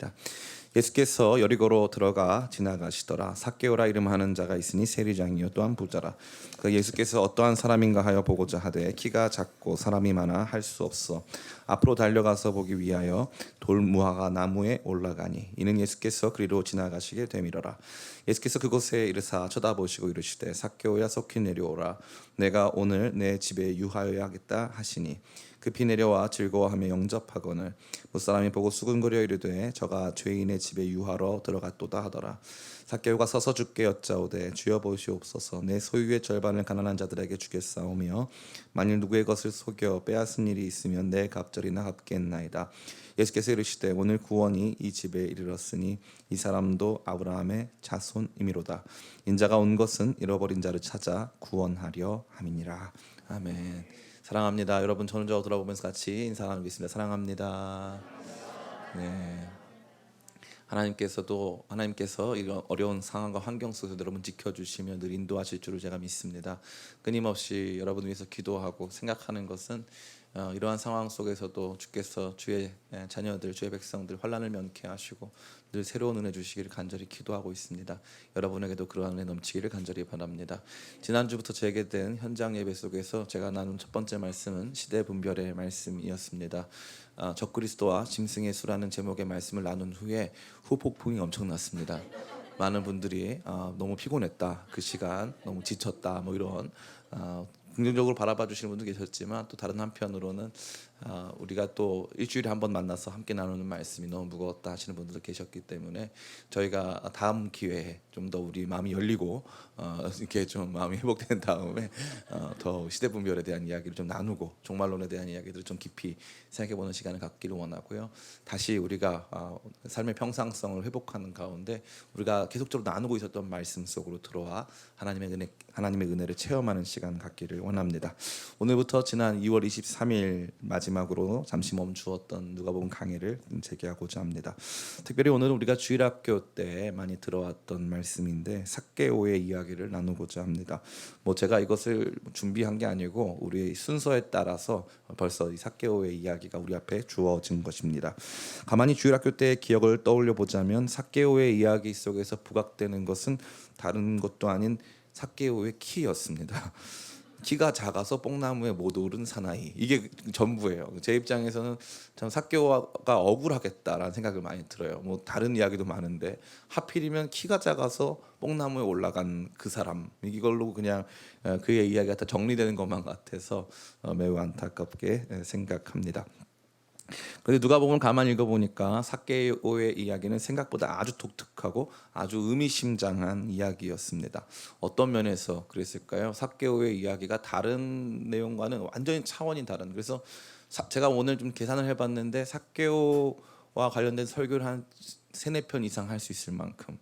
말씀입니다. 예수께서 여리고로 들어가 지나가시더라. 삭개오라 이름하는 자가 있으니 세리장이요 또한 부자라. 그 예수께서 어떠한 사람인가 하여 보고자 하되 키가 작고 사람이 많아 할 수 없어 앞으로 달려가서 보기 위하여 돌무화과 나무에 올라가니 이는 예수께서 그리로 지나가시게 되밀어라. 예수께서 그곳에 이르사 쳐다보시고 이르시되 삭개오야 속히 내려오라. 내가 오늘 내 집에 유하여야겠다 하시니 급히 내려와 즐거워하며 영접하거늘 무사람이 보고 수군거려 이르되 저가 죄인의 집에 유하러 들어갔도다 하더라. 삭개오가 서서 주께 여짜오되 주여 보시옵소서 내 소유의 절반을 가난한 자들에게 주겠사오며 만일 누구의 것을 속여 빼앗은 일이 있으면 내 갑절이나 갚겠나이다. 예수께서 이르시되 오늘 구원이 이 집에 이르렀으니 이 사람도 아브라함의 자손이미로다. 인자가 온 것은 잃어버린 자를 찾아 구원하려 함이니라. 아멘. 사랑합니다. 여러분 저는 저 돌아보면서 같이 인사 나누겠습니다. 사랑합니다. 네. 하나님께서 이런 어려운 상황과 환경 속에서 여러분 지켜주시며 늘 인도하실 줄을 제가 믿습니다. 끊임없이 여러분 위해서 기도하고 생각하는 것은 이러한 상황 속에서도 주께서 주의 자녀들, 주의 백성들 환난을 면케하시고 늘 새로운 은혜 주시기를 간절히 기도하고 있습니다. 여러분에게도 그러한 은혜 넘치기를 간절히 바랍니다. 지난주부터 제게 된 현장 예배 속에서 제가 나눈 첫 번째 말씀은 시대 분별의 말씀이었습니다. 적그리스도와 짐승의 수라는 제목의 말씀을 나눈 후에 후폭풍이 엄청났습니다. 많은 분들이 너무 피곤했다, 그 시간 너무 지쳤다, 뭐 이런 긍정적으로 바라봐 주시는 분도 계셨지만 또 다른 한편으로는 우리가 또 일주일에 한 번 만나서 함께 나누는 말씀이 너무 무거웠다 하시는 분들도 계셨기 때문에 저희가 다음 기회에 좀 더 우리 마음이 열리고 이렇게 좀 마음이 회복된 다음에 더 시대 분별에 대한 이야기를 좀 나누고 종말론에 대한 이야기들을 좀 깊이 생각해보는 시간을 갖기를 원하고요. 다시 우리가 삶의 평상성을 회복하는 가운데 우리가 계속적으로 나누고 있었던 말씀 속으로 들어와 하나님의 은혜를 체험하는 시간 갖기를 원합니다. 오늘부터 지난 2월 23일 마지막으로 잠시 멈추었던 누가복음 강해를 재개하고자 합니다. 특별히 오늘은 우리가 주일학교 때 많이 들어왔던 말씀인데 삭개오의 이야기를 나누고자 합니다. 제가 이것을 준비한 게 아니고 우리의 순서에 따라서 벌써 이 삭개오의 이야기가 우리 앞에 주어진 것입니다. 가만히 주일학교 때의 기억을 떠올려 보자면 삭개오의 이야기 속에서 부각되는 것은 다른 것도 아닌 삭개오의 키였습니다. 키가 작아서 뽕나무에 못 오른 사나이, 이게 전부예요. 제 입장에서는 참 삭개오가 억울하겠다라는 생각을 많이 들어요. 다른 이야기도 많은데 하필이면 키가 작아서 뽕나무에 올라간 그 사람, 이걸로 그냥 그의 이야기가 다 정리되는 것만 같아서 매우 안타깝게 생각합니다. 그런데 누가복음을 가만히 읽어보니까 삭개오의 이야기는 생각보다 아주 독특하고 아주 의미심장한 이야기였습니다. 어떤 면에서 그랬을까요? 삭개오의 이야기가 다른 내용과는 완전히 차원이 다른, 그래서 제가 오늘 좀 계산을 해봤는데 삭개오와 관련된 설교를 한 3-4편 이상 할 수 있을 만큼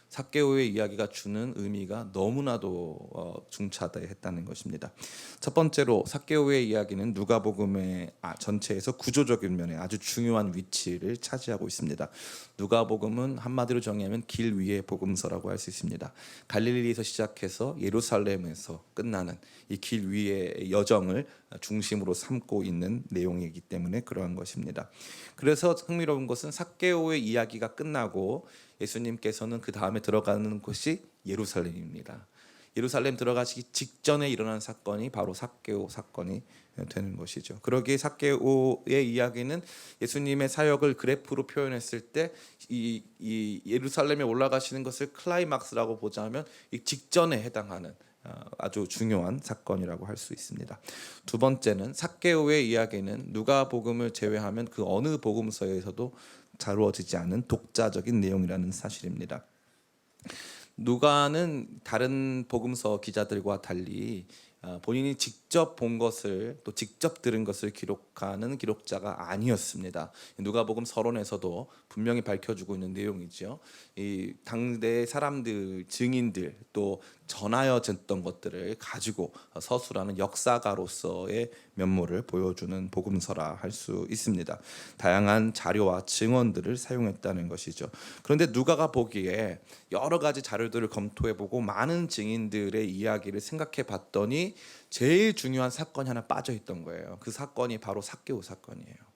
삭개오의 이야기가 주는 의미가 너무나도 중차대했다는 것입니다. 첫 번째로 삭개오의 이야기는 누가복음의 전체에서 구조적인 면에 아주 중요한 위치를 차지하고 있습니다. 누가복음은 한마디로 정의하면 길 위의 복음서라고 할 수 있습니다. 갈릴리에서 시작해서 예루살렘에서 끝나는 이 길 위의 여정을 중심으로 삼고 있는 내용이기 때문에 그러한 것입니다. 그래서 흥미로운 것은 삭개오의 이야기가 끝나고 예수님께서는 그 다음에 들어가는 곳이 예루살렘입니다. 예루살렘 들어가시기 직전에 일어난 사건이 바로 삭개오 사건이 되는 것이죠. 그러기에 삭개오의 이야기는 예수님의 사역을 그래프로 표현했을 때 이 예루살렘에 올라가시는 것을 클라이막스라고 보자면 이 직전에 해당하는 아주 중요한 사건이라고 할 수 있습니다. 두 번째는 삭개오의 이야기는 누가복음을 제외하면 그 어느 복음서에서도 다루어지지 않은 독자적인 내용이라는 사실입니다. 누가는 다른 복음서 기자들과 달리 본인이 직접 본 것을 또 직접 들은 것을 기록하는 기록자가 아니었습니다. 누가복음 서론에서도 분명히 밝혀주고 있는 내용이죠. 이 당대 사람들, 증인들 또 전하여졌던 것들을 가지고 서술하는 역사가로서의 면모를 보여주는 복음서라 할 수 있습니다. 다양한 자료와 증언들을 사용했다는 것이죠. 그런데 누가가 보기에 여러 가지 자료들을 검토해보고 많은 증인들의 이야기를 생각해봤더니 제일 중요한 사건이 하나 빠져있던 거예요. 그 사건이 바로 삭개오 사건이에요.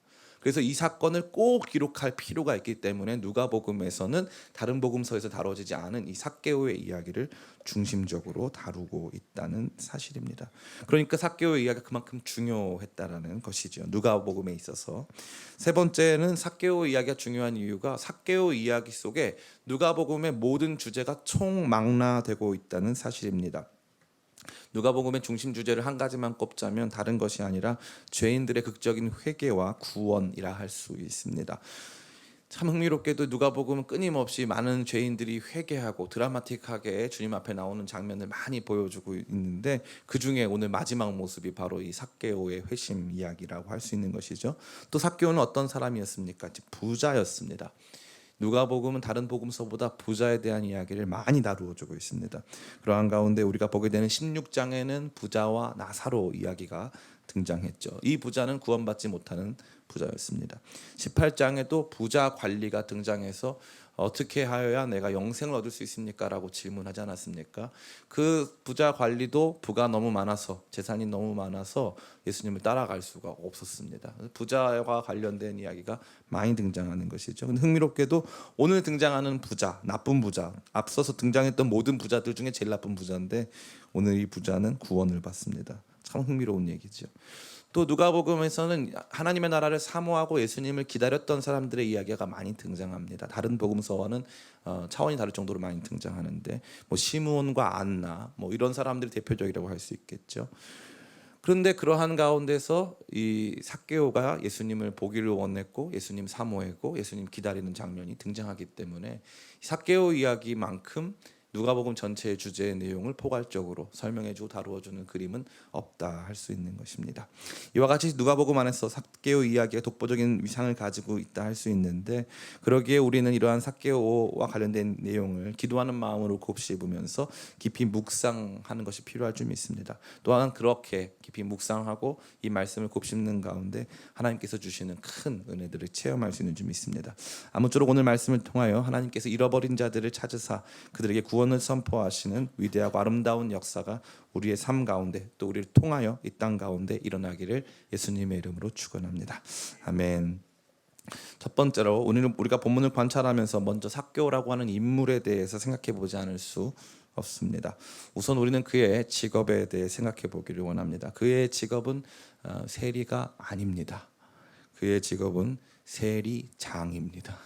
그래서 이 사건을 꼭 기록할 필요가 있기 때문에 누가복음에서는 다른 복음서에서 다뤄지지 않은 이 삭개오의 이야기를 중심적으로 다루고 있다는 사실입니다. 그러니까 삭개오의 이야기가 그만큼 중요했다라는 것이죠. 누가복음에 있어서. 세 번째는 삭개오 이야기가 중요한 이유가 삭개오 이야기 속에 누가복음의 모든 주제가 총망라되고 있다는 사실입니다. 누가복음의 중심 주제를 한 가지만 꼽자면 다른 것이 아니라 죄인들의 극적인 회개와 구원이라 할 수 있습니다. 참 흥미롭게도 누가복음은 끊임없이 많은 죄인들이 회개하고 드라마틱하게 주님 앞에 나오는 장면을 많이 보여주고 있는데, 그 중에 오늘 마지막 모습이 바로 이 삭개오의 회심 이야기라고 할 수 있는 것이죠. 또 삭개오는 어떤 사람이었습니까? 부자였습니다. 누가복음은 다른 복음서보다 부자에 대한 이야기를 많이 다루어주고 있습니다. 그러한 가운데 우리가 보게 되는 16장에는 부자와 나사로 이야기가 등장했죠. 이 부자는 구원받지 못하는 부자였습니다. 18장에도 부자 관리가 등장해서 어떻게 하여야 내가 영생을 얻을 수 있습니까? 라고 질문하지 않았습니까? 그 부자 관리도 부가 너무 많아서, 재산이 너무 많아서 예수님을 따라갈 수가 없었습니다. 부자와 관련된 이야기가 많이 등장하는 것이죠. 근데 흥미롭게도 오늘 등장하는 부자, 나쁜 부자, 앞서서 등장했던 모든 부자들 중에 제일 나쁜 부자인데 오늘 이 부자는 구원을 받습니다. 참 흥미로운 얘기죠. 또 누가복음에서는 하나님의 나라를 사모하고 예수님을 기다렸던 사람들의 이야기가 많이 등장합니다. 다른 복음서와는 차원이 다를 정도로 많이 등장하는데, 뭐 시므온과 안나, 뭐 이런 사람들이 대표적이라고 할 수 있겠죠. 그런데 그러한 가운데서 이 삭개오가 예수님을 보기를 원했고 예수님 사모했고 예수님 기다리는 장면이 등장하기 때문에 삭개오 이야기만큼 누가복음 전체의 주제의 내용을 포괄적으로 설명해주고 다루어주는 그림은 없다 할 수 있는 것입니다. 이와 같이 누가복음 안에서 삭개오 이야기가 독보적인 위상을 가지고 있다 할 수 있는데, 그러기에 우리는 이러한 삭개오와 관련된 내용을 기도하는 마음으로 곱씹으면서 깊이 묵상하는 것이 필요할 줄 믿습니다. 또한 그렇게 깊이 묵상하고 이 말씀을 곱씹는 가운데 하나님께서 주시는 큰 은혜들을 체험할 수 있는 줄 믿습니다. 아무쪼록 오늘 말씀을 통하여 하나님께서 잃어버린 자들을 찾으사 그들에게 구원을 선포하시는 위대하고 아름다운 역사가 우리의 삶 가운데 또 우리를 통하여 이 땅 가운데 일어나기를 예수님의 이름으로 축원합니다. 아멘. 첫 번째로 오늘 우리가 본문을 관찰하면서 먼저 삭개오라고 하는 인물에 대해서 생각해 보지 않을 수 없습니다. 우선 우리는 그의 직업에 대해 생각해 보기를 원합니다. 그의 직업은 세리가 아닙니다. 그의 직업은 세리장입니다.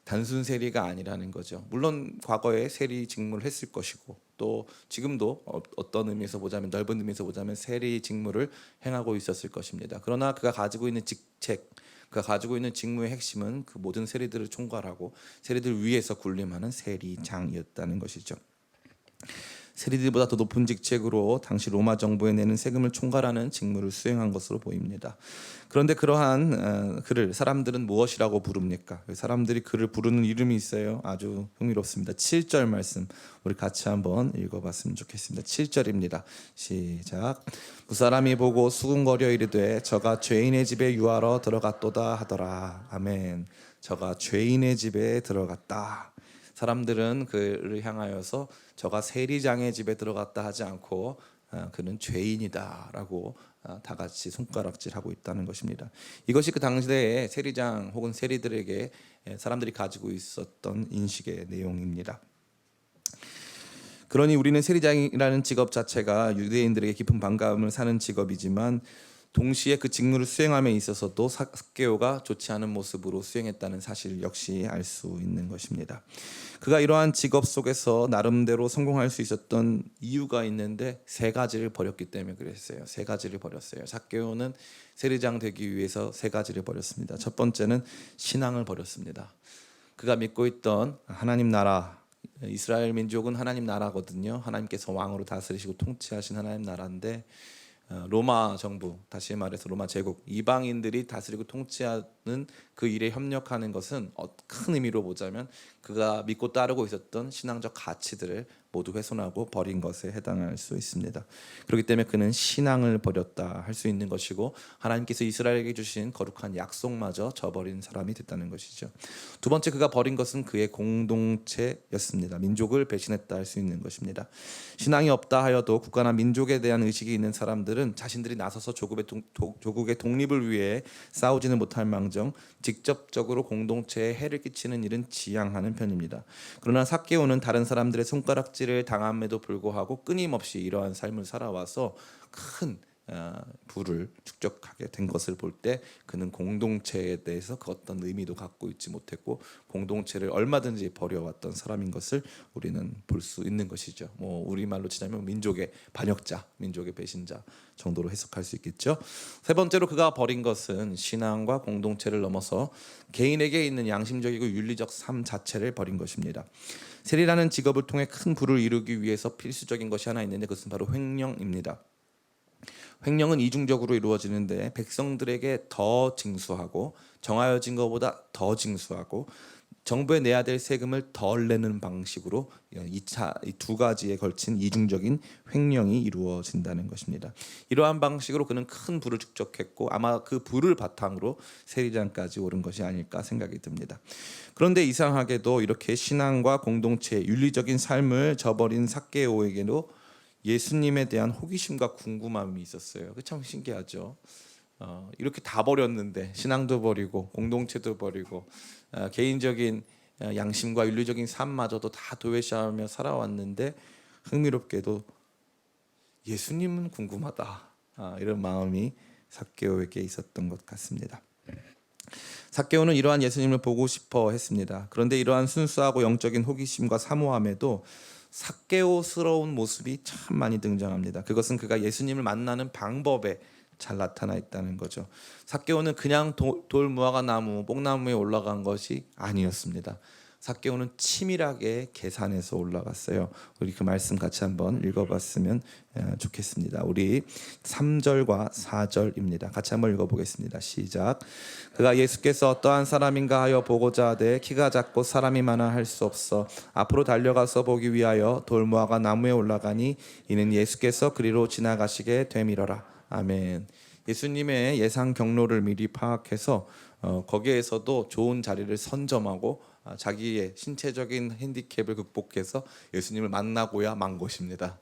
단순 세리가 아니라는 거죠. 물론 과거에 세리 직무를 했을 것이고 또 지금도 어떤 의미에서 보자면, 넓은 의미에서 보자면 세리 직무를 행하고 있었을 것입니다. 그러나 그가 가지고 있는 직책, 그가 가지고 있는 직무의 핵심은 그 모든 세리들을 총괄하고 세리들 위에서 군림하는 세리장이었다는 것이죠. 세리들보다 더 높은 직책으로 당시 로마 정부에 내는 세금을 총괄하는 직무를 수행한 것으로 보입니다. 그런데 그러한 그를 사람들은 무엇이라고 부릅니까? 사람들이 그를 부르는 이름이 있어요. 아주 흥미롭습니다. 7절 말씀 우리 같이 한번 읽어봤으면 좋겠습니다. 7절입니다. 시작. 무사람이 보고 수군거려 이르되 저가 죄인의 집에 유하러 들어갔도다 하더라. 아멘. 저가 죄인의 집에 들어갔다. 사람들은 그를 향하여서 저가 세리장의 집에 들어갔다 하지 않고 그는 죄인이다라고 다 같이 손가락질하고 있다는 것입니다. 이것이 그 당시에 세리장 혹은 세리들에게 사람들이 가지고 있었던 인식의 내용입니다. 그러니 우리는 세리장이라는 직업 자체가 유대인들에게 깊은 반감을 사는 직업이지만 동시에 그 직무를 수행함에 있어서도 삭개오가 좋지 않은 모습으로 수행했다는 사실 역시 알 수 있는 것입니다. 그가 이러한 직업 속에서 나름대로 성공할 수 있었던 이유가 있는데 세 가지를 버렸기 때문에 그랬어요. 세 가지를 버렸어요. 삭개오는 세리장 되기 위해서 세 가지를 버렸습니다. 첫 번째는 신앙을 버렸습니다. 그가 믿고 있던 하나님 나라, 이스라엘 민족은 하나님 나라거든요. 하나님께서 왕으로 다스리시고 통치하신 하나님 나라인데 로마 정부, 다시 말해서 로마 제국, 이방인들이 다스리고 통치하는 그 일에 협력하는 것은 큰 의미로 보자면 그가 믿고 따르고 있었던 신앙적 가치들을 모두 훼손하고 버린 것에 해당할 수 있습니다. 그렇기 때문에 그는 신앙을 버렸다 할 수 있는 것이고 하나님께서 이스라엘에게 주신 거룩한 약속마저 저버린 사람이 됐다는 것이죠. 두 번째, 그가 버린 것은 그의 공동체였습니다. 민족을 배신했다 할 수 있는 것입니다. 신앙이 없다 하여도 국가나 민족에 대한 의식이 있는 사람들은 자신들이 나서서 조국의 독립을 위해 싸우지는 못할 망정 직접적으로 공동체에 해를 끼치는 일은 지양하는 편입니다. 그러나 삭개오는 다른 사람들의 손가락질을 당함에도 불구하고 끊임없이 이러한 삶을 살아와서 큰 부를 축적하게 된 것을 볼 때 그는 공동체에 대해서 그 어떤 의미도 갖고 있지 못했고 공동체를 얼마든지 버려왔던 사람인 것을 우리는 볼 수 있는 것이죠. 우리말로 치자면 민족의 반역자, 민족의 배신자 정도로 해석할 수 있겠죠. 세 번째로 그가 버린 것은 신앙과 공동체를 넘어서 개인에게 있는 양심적이고 윤리적 삶 자체를 버린 것입니다. 세리라는 직업을 통해 큰 부를 이루기 위해서 필수적인 것이 하나 있는데 그것은 바로 횡령입니다. 횡령은 이중적으로 이루어지는데 백성들에게 더 징수하고 정하여진 것보다 더 징수하고 정부에 내야 될 세금을 덜 내는 방식으로 이 두 가지에 걸친 이중적인 횡령이 이루어진다는 것입니다. 이러한 방식으로 그는 큰 부를 축적했고 아마 그 부를 바탕으로 세리장까지 오른 것이 아닐까 생각이 듭니다. 그런데 이상하게도 이렇게 신앙과 공동체, 윤리적인 삶을 저버린 삭개오에게도 예수님에 대한 호기심과 궁금함이 있었어요. 그 참 신기하죠. 이렇게 다 버렸는데 신앙도 버리고 공동체도 버리고 개인적인 양심과 윤리적인 삶마저도 다 도외시하며 살아왔는데 흥미롭게도 예수님은 궁금하다. 이런 마음이 삭개오에게 있었던 것 같습니다. 삭개오는 이러한 예수님을 보고 싶어 했습니다. 그런데 이러한 순수하고 영적인 호기심과 사모함에도 삭개오스러운 모습이 참 많이 등장합니다. 그것은 그가 예수님을 만나는 방법에 잘 나타나 있다는 거죠. 삭개오는 그냥 돌무화과 나무, 뽕나무에 올라간 것이 아니었습니다. 삭개오는 치밀하게 계산해서 올라갔어요. 우리 그 말씀 같이 한번 읽어봤으면 좋겠습니다. 우리 3절과 4절입니다. 같이 한번 읽어보겠습니다. 시작. 그가 예수께서 어떠한 사람인가 하여 보고자 하되 키가 작고 사람이 많아 할 수 없어 앞으로 달려가서 보기 위하여 돌무화과 나무에 올라가니 이는 예수께서 그리로 지나가시게 되밀어라. 아멘. 예수님의 예상 경로를 미리 파악해서 거기에서도 좋은 자리를 선점하고 자기의 신체적인 핸디캡을 극복해서 예수님을 만나고야 만 것입니다.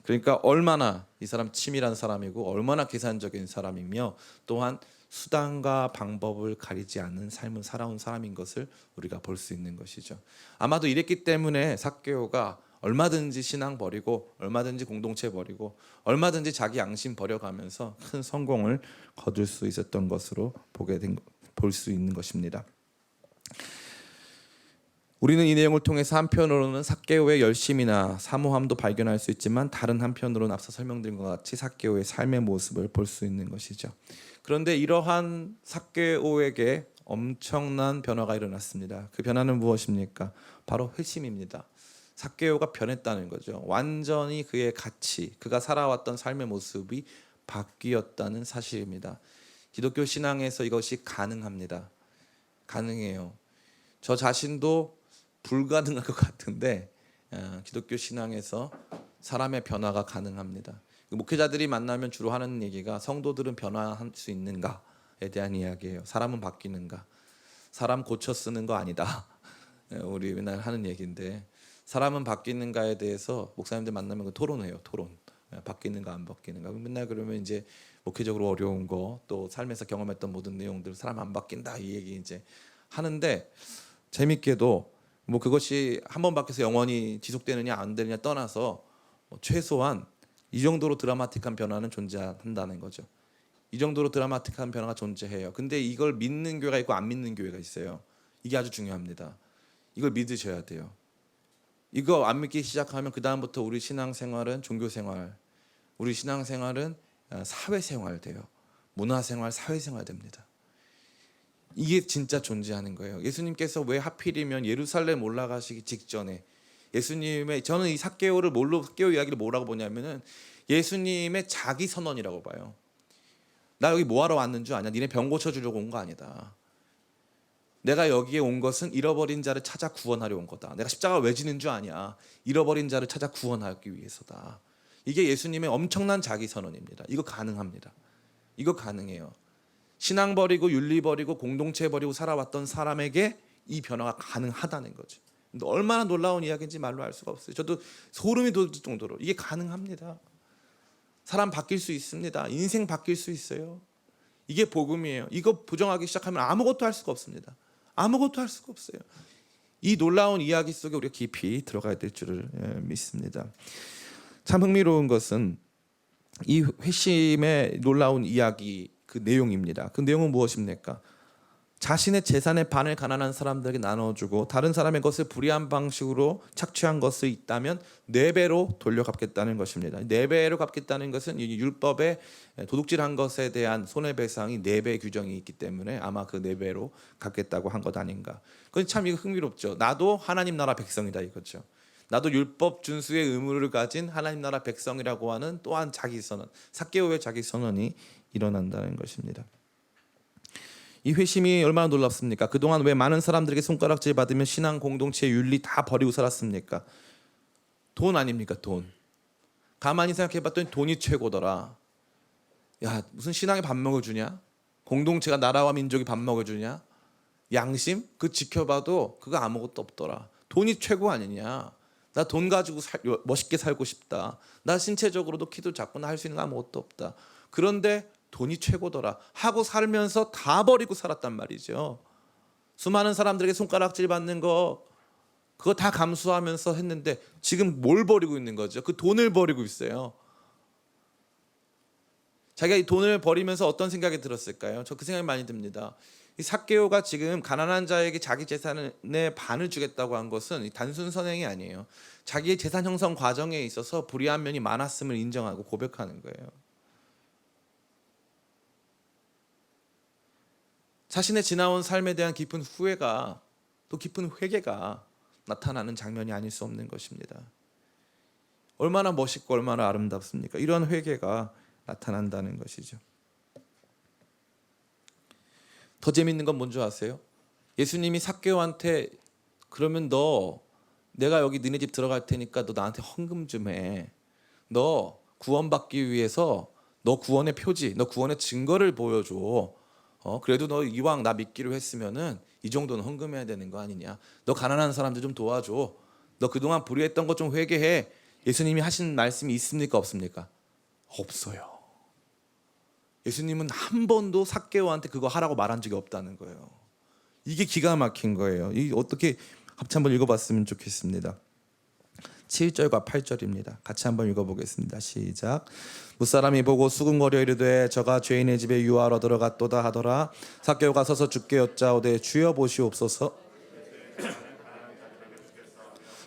그러니까 얼마나 이 사람 치밀한 사람이고 얼마나 계산적인 사람이며 또한 수단과 방법을 가리지 않는 삶을 살아온 사람인 것을 우리가 볼 수 있는 것이죠. 아마도 이랬기 때문에 삭개오가 얼마든지 신앙 버리고 얼마든지 공동체 버리고 얼마든지 자기 양심 버려가면서 큰 성공을 거둘 수 있었던 것으로 볼 수 있는 것입니다. 우리는 이 내용을 통해서 한편으로는 삭개오의 열심이나 사모함도 발견할 수 있지만 다른 한편으로는 앞서 설명드린 것 같이 삭개오의 삶의 모습을 볼 수 있는 것이죠. 그런데 이러한 삭개오에게 엄청난 변화가 일어났습니다. 그 변화는 무엇입니까? 바로 회심입니다. 삭개오가 변했다는 거죠. 완전히 그의 가치, 그가 살아왔던 삶의 모습이 바뀌었다는 사실입니다. 기독교 신앙에서 이것이 가능합니다. 가능해요. 저 자신도 불가능할 것 같은데 기독교 신앙에서 사람의 변화가 가능합니다. 목회자들이 만나면 주로 하는 얘기가 성도들은 변화할 수 있는가에 대한 이야기예요. 사람은 바뀌는가? 사람 고쳐 쓰는 거 아니다. 우리 맨날 하는 얘기인데 사람은 바뀌는가에 대해서 목사님들 만나면 토론해요. 토론. 바뀌는가 안 바뀌는가. 맨날 그러면 이제 목회적으로 어려운 거 또 삶에서 경험했던 모든 내용들 사람 안 바뀐다 이 얘기 이제 하는데 재밌게도 그것이 한 번 바뀌어서 영원히 지속되느냐 안 되느냐 떠나서 최소한 이 정도로 드라마틱한 변화는 존재한다는 거죠. 이 정도로 드라마틱한 변화가 존재해요. 근데 이걸 믿는 교회가 있고 안 믿는 교회가 있어요. 이게 아주 중요합니다. 이걸 믿으셔야 돼요. 이거 안 믿기 시작하면 그 다음부터 우리 신앙생활은 종교생활, 우리 신앙생활은 사회생활 돼요. 문화생활, 사회생활 됩니다. 이게 진짜 존재하는 거예요. 예수님께서 왜 하필이면 예루살렘 올라가시기 직전에 저는 이 삭개오 이야기를 뭐라고 보냐면은 예수님의 자기 선언이라고 봐요. 나 여기 뭐하러 왔는 줄 아냐? 니네 병 고쳐주려고 온 거 아니다. 내가 여기에 온 것은 잃어버린 자를 찾아 구원하려 온 거다. 내가 십자가 왜 지는 줄 아냐? 잃어버린 자를 찾아 구원하기 위해서다. 이게 예수님의 엄청난 자기 선언입니다. 이거 가능합니다. 이거 가능해요. 신앙 버리고 윤리 버리고 공동체 버리고 살아왔던 사람에게 이 변화가 가능하다는 거죠. 얼마나 놀라운 이야기인지 말로 할 수가 없어요. 저도 소름이 돋을 정도로 이게 가능합니다. 사람 바뀔 수 있습니다. 인생 바뀔 수 있어요. 이게 복음이에요. 이거 부정하기 시작하면 아무것도 할 수가 없습니다. 아무것도 할 수가 없어요. 이 놀라운 이야기 속에 우리가 깊이 들어가야 될 줄을 믿습니다. 참 흥미로운 것은 이 회심의 놀라운 이야기 그 내용입니다. 그 내용은 무엇입니까? 자신의 재산의 반을 가난한 사람들에게 나눠주고 다른 사람의 것을 불의한 방식으로 착취한 것이 있다면 4배로 돌려갚겠다는 것입니다. 4배로 갚겠다는 것은 이 율법에 도둑질한 것에 대한 손해배상이 4배 규정이 있기 때문에 아마 그 4배로 갚겠다고 한 것 아닌가. 그건 참 이거 흥미롭죠. 나도 하나님 나라 백성이다 이거죠. 나도 율법 준수의 의무를 가진 하나님 나라 백성이라고 하는 또한 자기 선언, 삭개오의 자기 선언이 일어난다는 것입니다. 이 회심이 얼마나 놀랍습니까? 그동안 왜 많은 사람들에게 손가락질 받으며 신앙 공동체의 윤리 다 버리고 살았습니까? 돈 아닙니까? 돈. 가만히 생각해봤더니 돈이 최고더라. 야, 무슨 신앙에 밥 먹여주냐? 공동체가 나라와 민족이 밥 먹여주냐? 양심? 그 지켜봐도 그거 아무것도 없더라. 돈이 최고 아니냐? 나 돈 가지고 멋있게 살고 싶다. 나 신체적으로도 키도 작고 나 할 수 있는 거 아무것도 없다. 그런데 돈이 최고더라 하고 살면서 다 버리고 살았단 말이죠. 수많은 사람들에게 손가락질 받는 거 그거 다 감수하면서 했는데 지금 뭘 버리고 있는 거죠? 그 돈을 버리고 있어요. 자기가 이 돈을 버리면서 어떤 생각이 들었을까요? 저 그 생각이 많이 듭니다. 이 삭개오가 지금 가난한 자에게 자기 재산의 반을 주겠다고 한 것은 단순 선행이 아니에요. 자기의 재산 형성 과정에 있어서 불의한 면이 많았음을 인정하고 고백하는 거예요. 자신의 지나온 삶에 대한 깊은 후회가 또 깊은 회개가 나타나는 장면이 아닐 수 없는 것입니다. 얼마나 멋있고 얼마나 아름답습니까? 이런 회개가 나타난다는 것이죠. 더 재밌는 건 뭔지 아세요? 예수님이 삭개오한테 그러면 너 내가 여기 너네 집 들어갈 테니까 너 나한테 헌금 좀 해. 너 구원받기 위해서 너 구원의 표지, 너 구원의 증거를 보여줘. 그래도 너 이왕 나 믿기로 했으면은 이 정도는 헌금해야 되는 거 아니냐. 너 가난한 사람들 좀 도와줘. 너 그동안 불의했던 것 좀 회개해. 예수님이 하신 말씀이 있습니까 없습니까? 없어요. 예수님은 한 번도 삭개오한테 그거 하라고 말한 적이 없다는 거예요. 이게 기가 막힌 거예요. 이 어떻게 같이 한번 읽어봤으면 좋겠습니다. 7절과 8절입니다. 같이 한번 읽어보겠습니다. 시작. 무사람이 보고 수군거려 이르되 저가 죄인의 집에 유하러 들어갔도다 하더라. 삭개오가 서서 주께 여짜오되 주여 보시옵소서.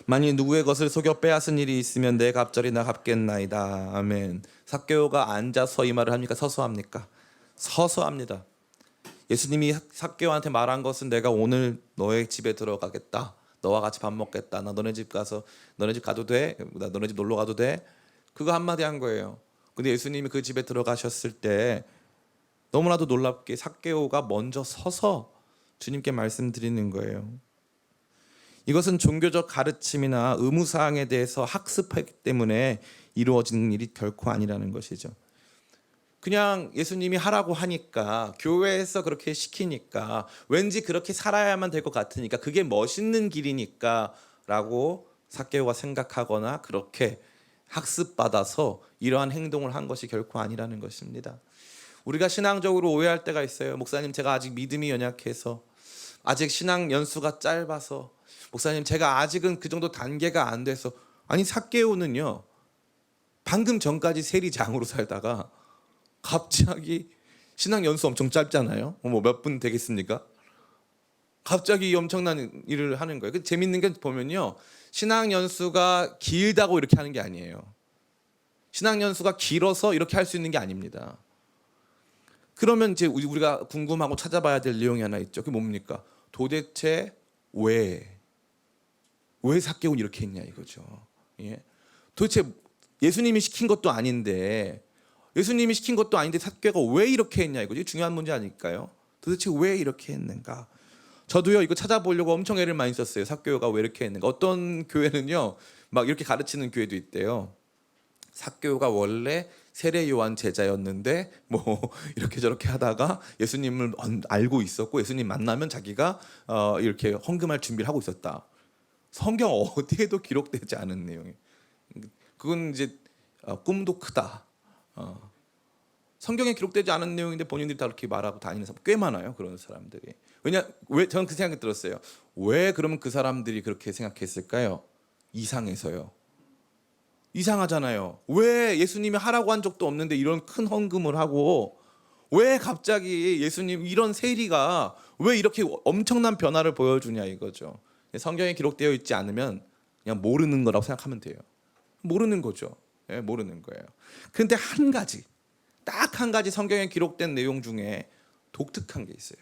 만일 누구의 것을 속여 빼앗은 일이 있으면 내 갑절이나 갚겠나이다. 아멘. 삭개오가 앉아서 이 말을 합니까? 서서 합니까? 서서 합니다. 예수님이 삭개오한테 말한 것은 내가 오늘 너의 집에 들어가겠다. 너와 같이 밥 먹겠다. 나 너네 집 가서 너네 집 가도 돼? 나 너네 집 놀러 가도 돼? 그거 한마디 한 거예요. 근데 예수님이 그 집에 들어가셨을 때 너무나도 놀랍게 삭개오가 먼저 서서 주님께 말씀드리는 거예요. 이것은 종교적 가르침이나 의무사항에 대해서 학습하기 때문에 이루어지는 일이 결코 아니라는 것이죠. 그냥 예수님이 하라고 하니까 교회에서 그렇게 시키니까 왠지 그렇게 살아야만 될 것 같으니까 그게 멋있는 길이니까 라고 삭개오가 생각하거나 그렇게 학습받아서 이러한 행동을 한 것이 결코 아니라는 것입니다. 우리가 신앙적으로 오해할 때가 있어요. 목사님 제가 아직 믿음이 연약해서 아직 신앙 연수가 짧아서 목사님 제가 아직은 그 정도 단계가 안 돼서 아니 삭개오는요 방금 전까지 세리장으로 살다가 갑자기 신앙 연수 엄청 짧잖아요. 뭐 몇 분 되겠습니까? 갑자기 엄청난 일을 하는 거예요. 재밌는 게 보면요 신앙 연수가 길다고 이렇게 하는 게 아니에요. 신앙 연수가 길어서 이렇게 할 수 있는 게 아닙니다. 그러면 이제 우리가 궁금하고 찾아봐야 될 내용이 하나 있죠. 그게 뭡니까? 도대체 왜 삭개오는 이렇게 했냐 이거죠. 예? 도대체 예수님이 시킨 것도 아닌데 삭개오가 왜 이렇게 했냐 이거죠. 중요한 문제 아닐까요? 도대체 왜 이렇게 했는가? 저도요 이거 찾아보려고 엄청 애를 많이 썼어요. 사교가 왜 이렇게 했는가. 어떤 교회는요 막 이렇게 가르치는 교회도 있대요. 사교가 원래 세례 요한 제자였는데 뭐 이렇게 저렇게 하다가 예수님을 알고 있었고 예수님 만나면 자기가 이렇게 헌금할 준비를 하고 있었다. 성경 어디에도 기록되지 않은 내용이에요. 그건 이제 꿈도 크다. 성경에 기록되지 않은 내용인데 본인들이 다 그렇게 말하고 다니는 사람 꽤 많아요. 그런 사람들이. 왜 저는 그 생각이 들었어요. 왜 그러면 그 사람들이 그렇게 생각했을까요? 이상해서요. 이상하잖아요. 왜 예수님이 하라고 한 적도 없는데 이런 큰 헌금을 하고 왜 갑자기 예수님 이런 세리가 왜 이렇게 엄청난 변화를 보여주냐 이거죠. 성경에 기록되어 있지 않으면 그냥 모르는 거라고 생각하면 돼요. 모르는 거죠. 예, 모르는 거예요. 그런데 한 가지, 딱 한 가지 성경에 기록된 내용 중에 독특한 게 있어요.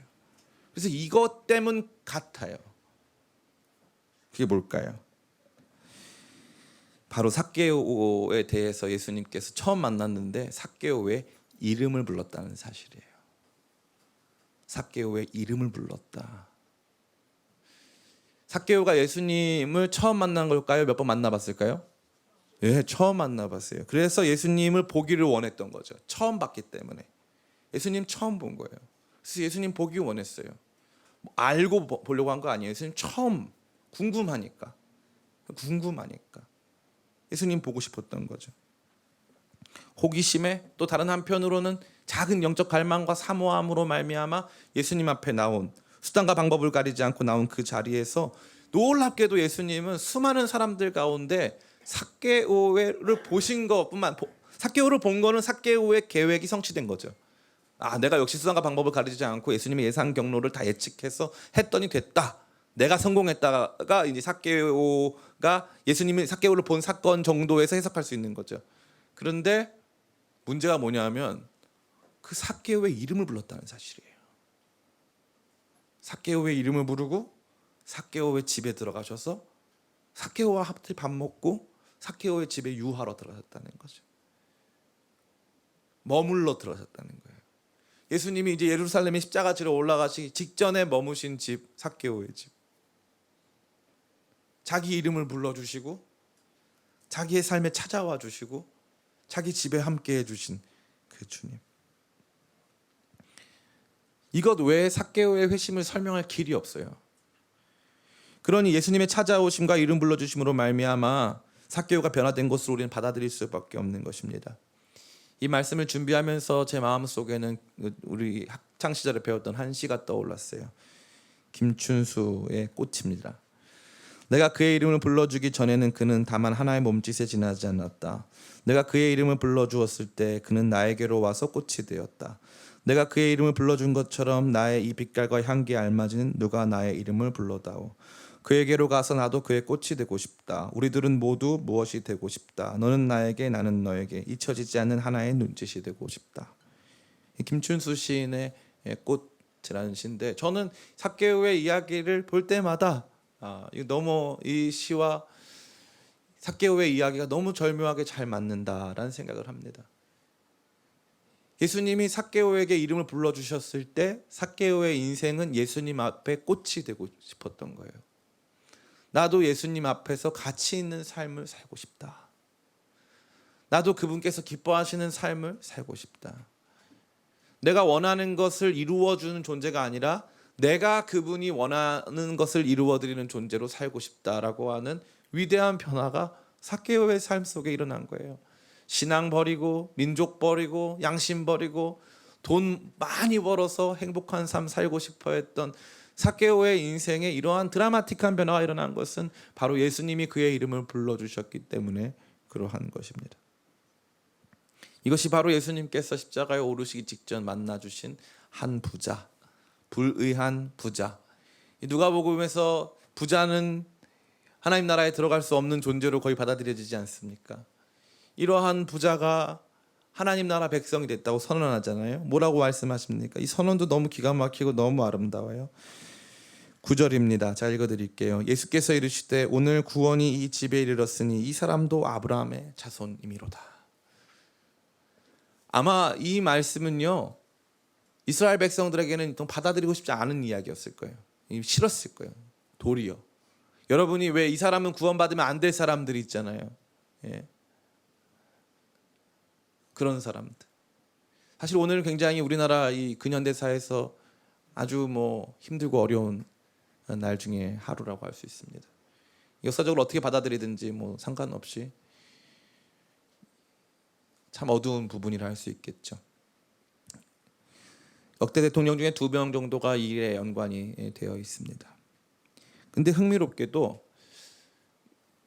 그래서 이것 때문 같아요. 그게 뭘까요? 바로 삭개오에 대해서 예수님께서 처음 만났는데 삭개오의 이름을 불렀다는 사실이에요. 삭개오의 이름을 불렀다. 삭개오가 예수님을 처음 만난 걸까요? 몇 번 만나봤을까요? 예, 처음 만나봤어요. 그래서 예수님을 보기를 원했던 거죠. 처음 봤기 때문에. 예수님 처음 본 거예요. 그래서 예수님 보기 원했어요. 알고 보려고 한 거 아니에요. 예수님 처음 궁금하니까. 예수님 보고 싶었던 거죠. 호기심에 또 다른 한편으로는 작은 영적 갈망과 사모함으로 말미암아 예수님 앞에 나온 수단과 방법을 가리지 않고 나온 그 자리에서 놀랍게도 예수님은 수많은 사람들 가운데 삭개오를 보신 것뿐만 삭개오를 본 거는 삭개오의 계획이 성취된 거죠. 내가 역시 수단과 방법을 가리지 않고 예수님의 예상 경로를 다 예측해서 했더니 됐다. 내가 성공했다가 이제 삭개오가 예수님이 삭개오를 본 사건 정도에서 해석할 수 있는 거죠. 그런데 문제가 뭐냐면 그 삭개오의 이름을 불렀다는 사실이에요. 삭개오의 이름을 부르고 삭개오의 집에 들어가셔서 삭개오와 함께 밥 먹고 삭개오의 집에 유하러 들어갔다는 거죠. 머물러 들어갔다는 거예요. 예수님이 이제 예루살렘에 십자가 지러 올라가시기 직전에 머무신 집, 삭개오의 집. 자기 이름을 불러주시고 자기의 삶에 찾아와 주시고 자기 집에 함께 해주신 그 주님. 이것 외에 삭개오의 회심을 설명할 길이 없어요. 그러니 예수님의 찾아오심과 이름 불러주심으로 말미암아 삭개오가 변화된 것으로 우리는 받아들일 수밖에 없는 것입니다. 이 말씀을 준비하면서 제 마음속에는 우리 학창 시절에 배웠던 한 시가 떠올랐어요. 김춘수의 꽃입니다. 내가 그의 이름을 불러주기 전에는 그는 다만 하나의 몸짓에 지나지 않았다. 내가 그의 이름을 불러주었을 때 그는 나에게로 와서 꽃이 되었다. 내가 그의 이름을 불러준 것처럼 나의 이 빛깔과 향기에 알맞은 누가 나의 이름을 불러다오. 그에게로 가서 나도 그의 꽃이 되고 싶다. 우리들은 모두 무엇이 되고 싶다. 너는 나에게 나는 너에게 잊혀지지 않는 하나의 눈짓이 되고 싶다. 김춘수 시인의 꽃이라는 시인데 저는 삭개오의 이야기를 볼 때마다 너무 이 시와 삭개오의 이야기가 너무 절묘하게 잘 맞는다라는 생각을 합니다. 예수님이 삭개오에게 이름을 불러주셨을 때 삭개오의 인생은 예수님 앞에 꽃이 되고 싶었던 거예요. 나도 예수님 앞에서 가치 있는 삶을 살고 싶다. 나도 그분께서 기뻐하시는 삶을 살고 싶다. 내가 원하는 것을 이루어주는 존재가 아니라 내가 그분이 원하는 것을 이루어드리는 존재로 살고 싶다라고 하는 위대한 변화가 삭개오의 삶 속에 일어난 거예요. 신앙 버리고 민족 버리고 양심 버리고 돈 많이 벌어서 행복한 삶 살고 싶어 했던 삭개오의 인생에 이러한 드라마틱한 변화가 일어난 것은 바로 예수님이 그의 이름을 불러주셨기 때문에 그러한 것입니다. 이것이 바로 예수님께서 십자가에 오르시기 직전 만나주신 한 부자, 불의한 부자. 누가복음에서 부자는 하나님 나라에 들어갈 수 없는 존재로 거의 받아들여지지 않습니까? 이러한 부자가 하나님 나라 백성이 됐다고 선언하잖아요. 뭐라고 말씀하십니까? 이 선언도 너무 기가 막히고 너무 아름다워요. 9절입니다. 자, 읽어드릴게요. 예수께서 이르시되 오늘 구원이 이 집에 이르렀으니 이 사람도 아브라함의 자손이미로다. 아마 이 말씀은요 이스라엘 백성들에게는 받아들이고 싶지 않은 이야기였을 거예요. 싫었을 거예요. 도리어. 여러분이 왜 이 사람은 구원받으면 안 될 사람들이 있잖아요. 예. 그런 사람들. 사실 오늘 굉장히 우리나라 이 근현대사에서 아주 힘들고 어려운 날 중에 하루라고 할 수 있습니다. 역사적으로 어떻게 받아들이든지 상관없이 참 어두운 부분이라 할 수 있겠죠. 역대 대통령 중에 2명 정도가 이 일에 연관이 되어 있습니다. 근데 흥미롭게도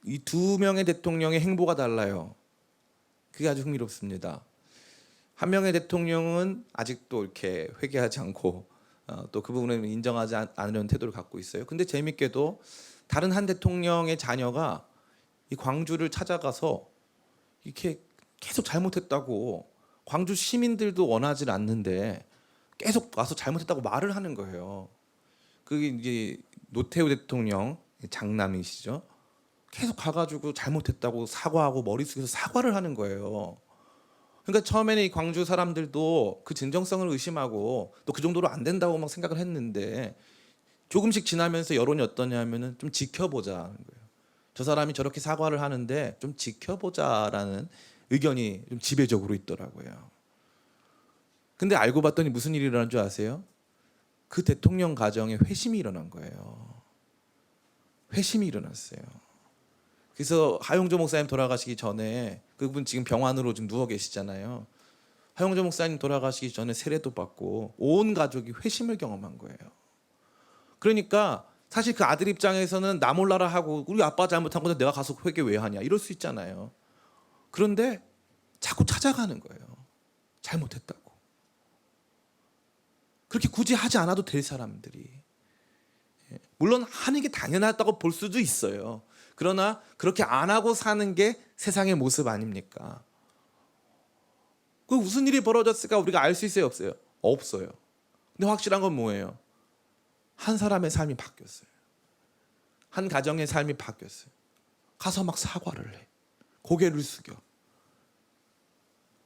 이 2명의 대통령의 행보가 달라요. 그게 아주 흥미롭습니다. 한 명의 대통령은 아직도 이렇게 회개하지 않고 또 그 부분을 인정하지 않으려는 태도를 갖고 있어요. 근데 재밌게도 다른 한 대통령의 자녀가 이 광주를 찾아가서 이렇게 계속 잘못했다고, 광주 시민들도 원하지 않는데 계속 와서 잘못했다고 말을 하는 거예요. 그게 이제 노태우 대통령 장남이시죠. 계속 가가지고 잘못했다고 사과하고 머릿속에서 사과를 하는 거예요. 그러니까 처음에는 이 광주 사람들도 그 진정성을 의심하고 또 그 정도로 안 된다고 막 생각을 했는데 조금씩 지나면서 여론이 어떠냐면은 좀 지켜보자는 거예요. 저 사람이 저렇게 사과를 하는데 좀 지켜보자라는 의견이 좀 지배적으로 있더라고요. 근데 알고 봤더니 무슨 일이 일어난 줄 아세요? 그 대통령 가정에 회심이 일어난 거예요. 회심이 일어났어요. 그래서 하용조 목사님 돌아가시기 전에, 그분 지금 병환으로 좀 누워 계시잖아요. 하용조 목사님 돌아가시기 전에 세례도 받고 온 가족이 회심을 경험한 거예요. 그러니까 사실 그 아들 입장에서는 나 몰라라 하고 우리 아빠 잘못한 건데 내가 가서 회개 왜 하냐 이럴 수 있잖아요. 그런데 자꾸 찾아가는 거예요. 잘못했다고. 그렇게 굳이 하지 않아도 될 사람들이. 물론 하는 게 당연하다고 볼 수도 있어요. 그러나 그렇게 안 하고 사는 게 세상의 모습 아닙니까? 그 무슨 일이 벌어졌을까 우리가 알 수 있어요, 없어요? 없어요. 근데 확실한 건 뭐예요? 한 사람의 삶이 바뀌었어요. 한 가정의 삶이 바뀌었어요. 가서 막 사과를 해. 고개를 숙여.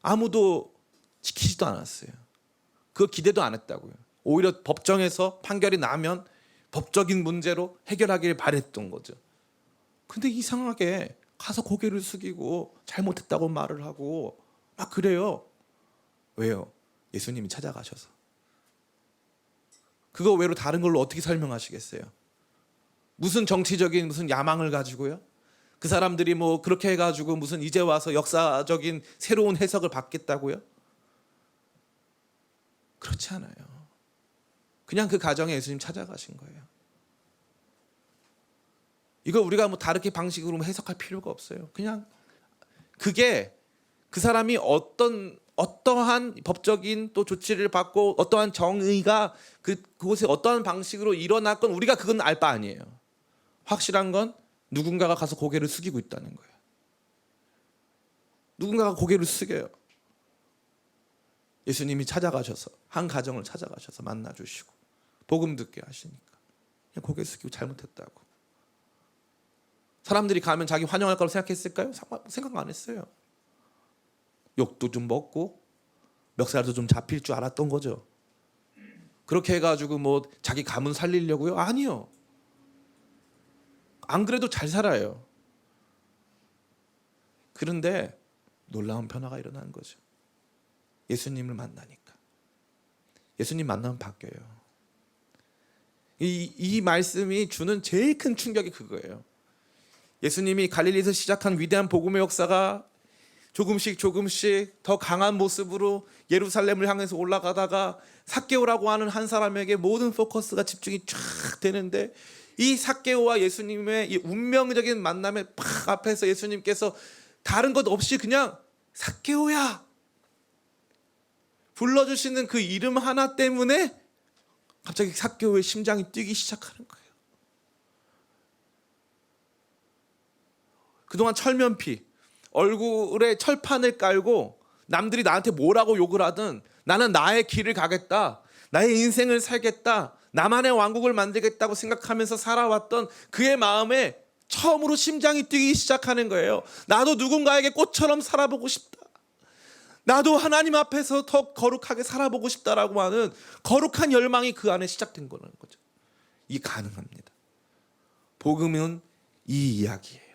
아무도 지키지도 않았어요. 그거 기대도 안 했다고요. 오히려 법정에서 판결이 나면 법적인 문제로 해결하기를 바랬던 거죠. 근데 이상하게 가서 고개를 숙이고 잘못했다고 말을 하고 막 그래요. 왜요? 예수님이 찾아가셔서. 그거 외로 다른 걸로 어떻게 설명하시겠어요? 무슨 정치적인 무슨 야망을 가지고요? 그 사람들이 그렇게 해가지고 무슨 이제 와서 역사적인 새로운 해석을 받겠다고요? 그렇지 않아요. 그냥 그 가정에 예수님 찾아가신 거예요. 이거 우리가 다르게 방식으로 해석할 필요가 없어요. 그냥 그게 그 사람이 어떠한 법적인 또 조치를 받고 어떠한 정의가 그곳에 어떠한 방식으로 일어났건 우리가 그건 알 바 아니에요. 확실한 건 누군가가 가서 고개를 숙이고 있다는 거예요. 누군가가 고개를 숙여요. 예수님이 찾아가셔서 한 가정을 찾아가셔서 만나주시고 복음 듣게 하시니까 그냥 고개 숙이고 잘못했다고. 사람들이 가면 자기 환영할 거라고 생각했을까요? 생각 안 했어요. 욕도 좀 먹고 멱살도 좀 잡힐 줄 알았던 거죠. 그렇게 해가지고 자기 가문 살리려고요? 아니요. 안 그래도 잘 살아요. 그런데 놀라운 변화가 일어나는 거죠. 예수님을 만나니까. 예수님 만나면 바뀌어요. 이 말씀이 주는 제일 큰 충격이 그거예요. 예수님이 갈릴리에서 시작한 위대한 복음의 역사가 조금씩 더 강한 모습으로 예루살렘을 향해서 올라가다가 삭개오라고 하는 한 사람에게 모든 포커스가 집중이 쫙 되는데 이 삭개오와 예수님의 이 운명적인 만남의 팍 앞에서 예수님께서 다른 것 없이 그냥 삭개오야 불러주시는 그 이름 하나 때문에 갑자기 삭개오의 심장이 뛰기 시작하는 거예요. 그동안 철면피, 얼굴에 철판을 깔고 남들이 나한테 뭐라고 욕을 하든 나는 나의 길을 가겠다, 나의 인생을 살겠다, 나만의 왕국을 만들겠다고 생각하면서 살아왔던 그의 마음에 처음으로 심장이 뛰기 시작하는 거예요. 나도 누군가에게 꽃처럼 살아보고 싶다. 나도 하나님 앞에서 더 거룩하게 살아보고 싶다라고 하는 거룩한 열망이 그 안에 시작된 거라는 거죠. 이게 가능합니다. 복음은 이 이야기예요.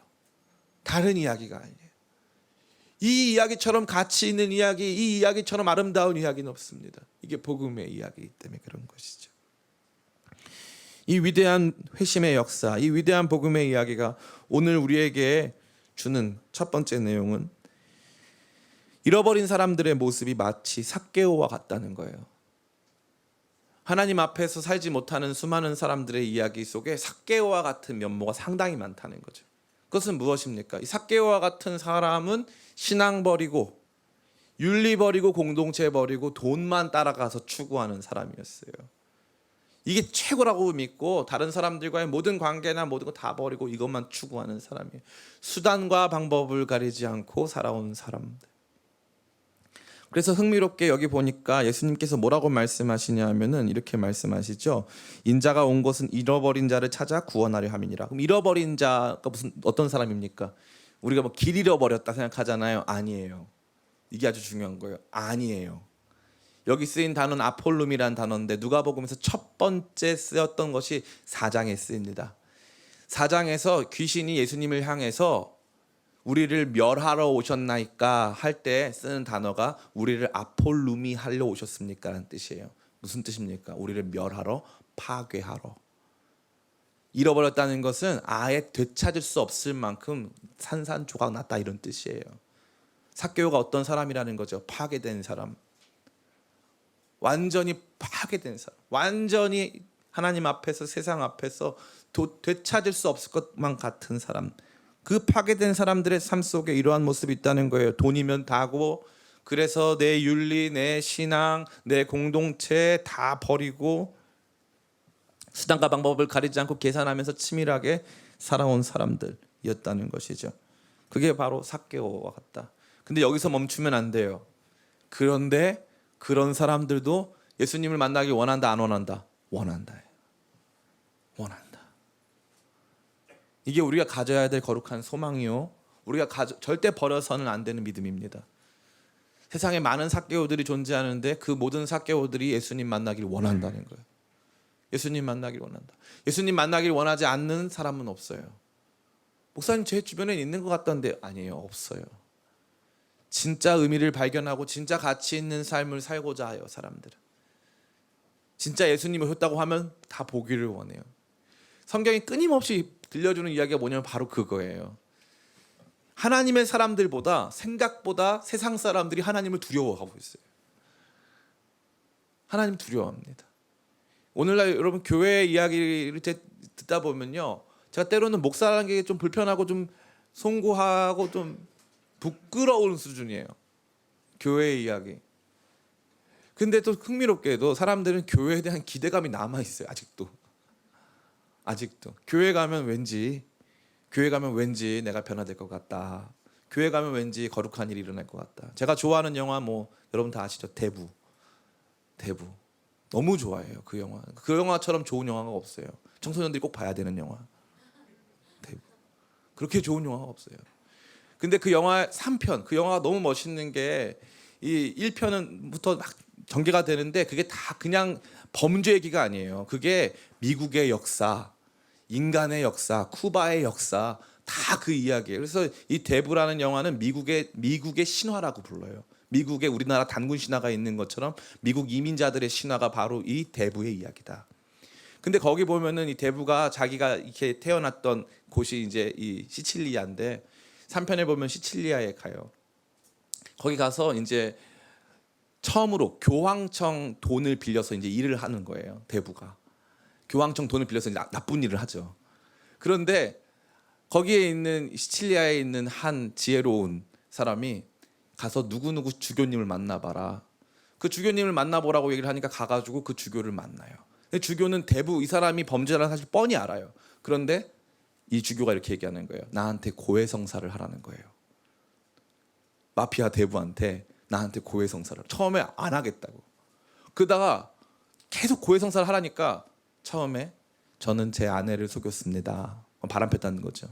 다른 이야기가 아니에요. 이 이야기처럼 가치 있는 이야기, 이 이야기처럼 아름다운 이야기는 없습니다. 이게 복음의 이야기이기 때문에 그런 것이죠. 이 위대한 회심의 역사, 이 위대한 복음의 이야기가 오늘 우리에게 주는 첫 번째 내용은 잃어버린 사람들의 모습이 마치 삭개오와 같다는 거예요. 하나님 앞에서 살지 못하는 수많은 사람들의 이야기 속에 삭개오와 같은 면모가 상당히 많다는 거죠. 그것은 무엇입니까? 이 삭개오와 같은 사람은 신앙 버리고 윤리 버리고 공동체 버리고 돈만 따라가서 추구하는 사람이었어요. 이게 최고라고 믿고 다른 사람들과의 모든 관계나 모든 거 다 버리고 이것만 추구하는 사람이에요. 수단과 방법을 가리지 않고 살아온 사람들. 그래서 흥미롭게 여기 보니까 예수님께서 뭐라고 말씀하시냐 하면은 이렇게 말씀하시죠. 인자가 온 것은 잃어버린 자를 찾아 구원하려 함이니라. 그럼 잃어버린 자가 무슨 어떤 사람입니까? 우리가 뭐 길 잃어버렸다 생각하잖아요. 아니에요. 이게 아주 중요한 거예요. 아니에요. 여기 쓰인 단어는 아폴룸이라는 단어인데 누가복음에서 첫 번째 쓰였던 것이 4장에 쓰입니다. 4장에서 귀신이 예수님을 향해서 우리를 멸하러 오셨나이까 할 때 쓰는 단어가 우리를 아폴루미 하려 오셨습니까? 라는 뜻이에요. 무슨 뜻입니까? 우리를 멸하러, 파괴하러. 잃어버렸다는 것은 아예 되찾을 수 없을 만큼 산산조각 났다 이런 뜻이에요. 삭개오가 어떤 사람이라는 거죠? 파괴된 사람. 완전히 파괴된 사람. 완전히 하나님 앞에서 세상 앞에서 되찾을 수 없을 것만 같은 사람. 그 파괴된 사람들의 삶 속에 이러한 모습이 있다는 거예요. 돈이면 다고 그래서 내 윤리, 내 신앙, 내 공동체 다 버리고 수단과 방법을 가리지 않고 계산하면서 치밀하게 살아온 사람들이었다는 것이죠. 그게 바로 삭개오와 같다. 근데 여기서 멈추면 안 돼요. 그런데 그런 사람들도 예수님을 만나기 원한다, 안 원한다? 원한다. 원한다. 이게 우리가 가져야 될 거룩한 소망이요. 우리가 절대 버려서는 안 되는 믿음입니다. 세상에 많은 삭개오들이 존재하는데 그 모든 삭개오들이 예수님 만나기를 원한다는 거예요. 예수님 만나기를 원한다. 예수님 만나기를 원하지 않는 사람은 없어요. 목사님 제 주변에 있는 것 같던데 아니에요. 없어요. 진짜 의미를 발견하고 진짜 가치 있는 삶을 살고자 해요. 사람들은. 진짜 예수님이 오셨다고 하면 다 보기를 원해요. 성경이 끊임없이 들려주는 이야기가 뭐냐면 바로 그거예요. 하나님의 사람들보다 생각보다 세상 사람들이 하나님을 두려워하고 있어요. 하나님 두려워합니다. 오늘날 여러분 교회 이야기를 듣다 보면요, 제가 때로는 목사라는 게 좀 불편하고 좀 송구하고 좀 부끄러운 수준이에요. 교회 이야기. 근데 또 흥미롭게도 사람들은 교회에 대한 기대감이 남아 있어요. 아직도 교회 가면 왠지 내가 변화될 것 같다. 교회 가면 왠지 거룩한 일이 일어날 것 같다. 제가 좋아하는 영화 뭐 여러분 다 아시죠? 대부 너무 좋아해요. 그 영화. 그 영화처럼 좋은 영화가 없어요. 청소년들이 꼭 봐야 되는 영화. 대부. 그렇게 좋은 영화가 없어요. 근데 그 영화 3편, 그 영화가 너무 멋있는 게 이 1편부터 막 전개가 되는데 그게 다 그냥 범죄 얘기가 아니에요. 그게 미국의 역사, 인간의 역사, 쿠바의 역사 다 그 이야기예요. 그래서 이 대부라는 영화는 미국의 신화라고 불러요. 미국에 우리나라 단군 신화가 있는 것처럼 미국 이민자들의 신화가 바로 이 대부의 이야기다. 근데 거기 보면은 이 대부가 자기가 이렇게 태어났던 곳이 이제 이 시칠리아인데 3편에 보면 시칠리아에 가요. 거기 가서 이제 처음으로 교황청 돈을 빌려서 이제 일을 하는 거예요. 대부가 교황청 돈을 빌려서 이제 나쁜 일을 하죠. 그런데 거기에 있는 시칠리아에 있는 한 지혜로운 사람이 가서 누구누구 주교님을 만나봐라. 그 주교님을 만나보라고 얘기를 하니까 가가지고 그 주교를 만나요. 근데 주교는 대부 이 사람이 범죄라는 사실 뻔히 알아요. 그런데 이 주교가 이렇게 얘기하는 거예요. 나한테 고해성사를 하라는 거예요. 마피아 대부한테 나한테 고해성사를. 처음에 안 하겠다고. 그러다가 계속 고해성사를 하라니까 처음에 저는 제 아내를 속였습니다. 바람 폈다는 거죠.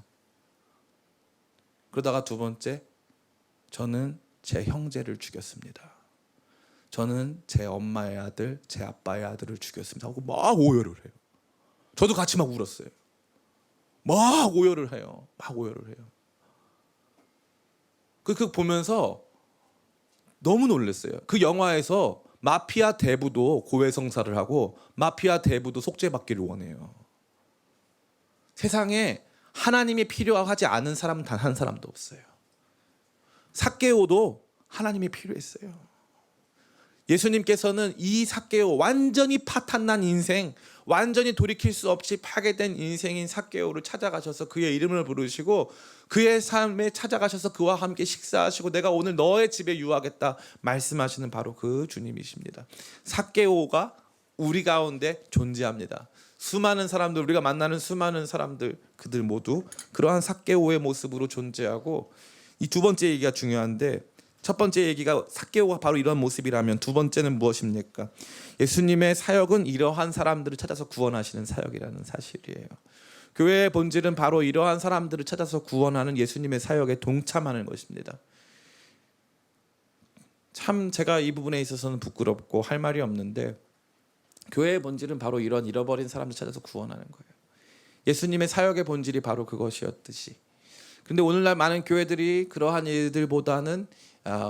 그러다가 두 번째 저는 제 형제를 죽였습니다. 저는 제 엄마의 아들, 제 아빠의 아들을 죽였습니다. 하고 막 오열을 해요. 저도 같이 막 울었어요. 막 오열을 해요. 막 오열을 해요. 그 보면서 너무 놀랐어요. 그 영화에서 마피아 대부도 고해성사를 하고 마피아 대부도 속죄받기를 원해요. 세상에 하나님이 필요하지 않은 사람 단 한 사람도 없어요. 삭개오도 하나님이 필요했어요. 예수님께서는 이 삭개오, 완전히 파탄난 인생, 완전히 돌이킬 수 없이 파괴된 인생인 삭개오를 찾아가셔서 그의 이름을 부르시고 그의 삶에 찾아가셔서 그와 함께 식사하시고 내가 오늘 너의 집에 유하겠다 말씀하시는 바로 그 주님이십니다. 삭개오가 우리 가운데 존재합니다. 수많은 사람들, 우리가 만나는 수많은 사람들, 그들 모두 그러한 삭개오의 모습으로 존재하고, 이 두 번째 얘기가 중요한데, 첫 번째 얘기가 삭개오가 바로 이런 모습이라면 두 번째는 무엇입니까? 예수님의 사역은 이러한 사람들을 찾아서 구원하시는 사역이라는 사실이에요. 교회의 본질은 바로 이러한 사람들을 찾아서 구원하는 예수님의 사역에 동참하는 것입니다. 참 제가 이 부분에 있어서는 부끄럽고 할 말이 없는데, 교회의 본질은 바로 이런 잃어버린 사람들 찾아서 구원하는 거예요. 예수님의 사역의 본질이 바로 그것이었듯이. 그런데 오늘날 많은 교회들이 그러한 일들보다는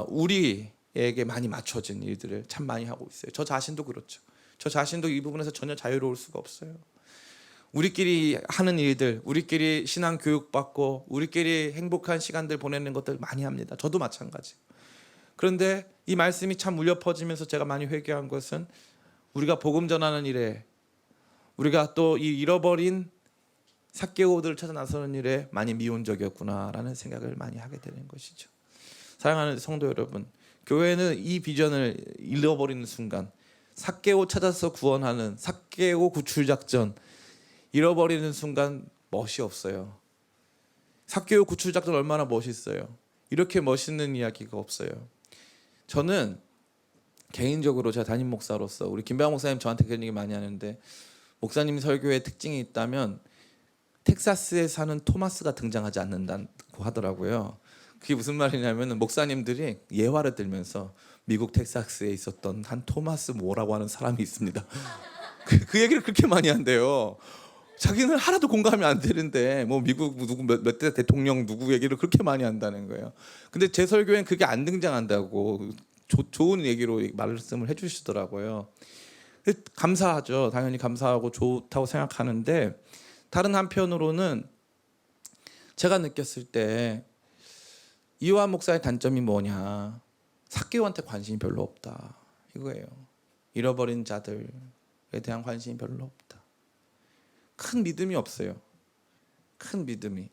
우리에게 많이 맞춰진 일들을 참 많이 하고 있어요. 저 자신도 그렇죠. 저 자신도 이 부분에서 전혀 자유로울 수가 없어요. 우리끼리 하는 일들, 우리끼리 신앙 교육받고 우리끼리 행복한 시간들 보내는 것들 많이 합니다. 저도 마찬가지. 그런데 이 말씀이 참 울려 퍼지면서 제가 많이 회개한 것은, 우리가 복음 전하는 일에, 우리가 또 이 잃어버린 삭개오들을 찾아 나서는 일에 많이 미온적이었구나라는 생각을 많이 하게 되는 것이죠. 사랑하는 성도 여러분, 교회는 이 비전을 잃어버리는 순간, 삭개오 찾아서 구원하는 삭개오 구출 작전 잃어버리는 순간 멋이 없어요. 삭개오 구출 작전 얼마나 멋있어요. 이렇게 멋있는 이야기가 없어요. 저는 개인적으로 제가 담임 목사로서, 우리 김배환 목사님 저한테 그런 얘기 많이 하는데, 목사님 설교의 특징이 있다면 텍사스에 사는 토마스가 등장하지 않는다고 하더라고요. 그게 무슨 말이냐면, 목사님들이 예화를 들면서 미국 텍사스에 있었던 한 토마스 모라고 하는 사람이 있습니다. 그 얘기를 그렇게 많이 한대요. 자기는 하나도 공감이 안 되는데 뭐 미국 누구 몇 대 대통령 누구 얘기를 그렇게 많이 한다는 거예요. 근데 제 설교엔 그게 안 등장한다고 좋은 얘기로 말씀을 해주시더라고요. 감사하죠. 당연히 감사하고 좋다고 생각하는데, 다른 한편으로는 제가 느꼈을 때 이완 목사의 단점이 뭐냐, 삭개오한테 관심이 별로 없다 이거예요. 잃어버린 자들에 대한 관심이 별로 없다. 큰 믿음이 없어요. 큰 믿음이.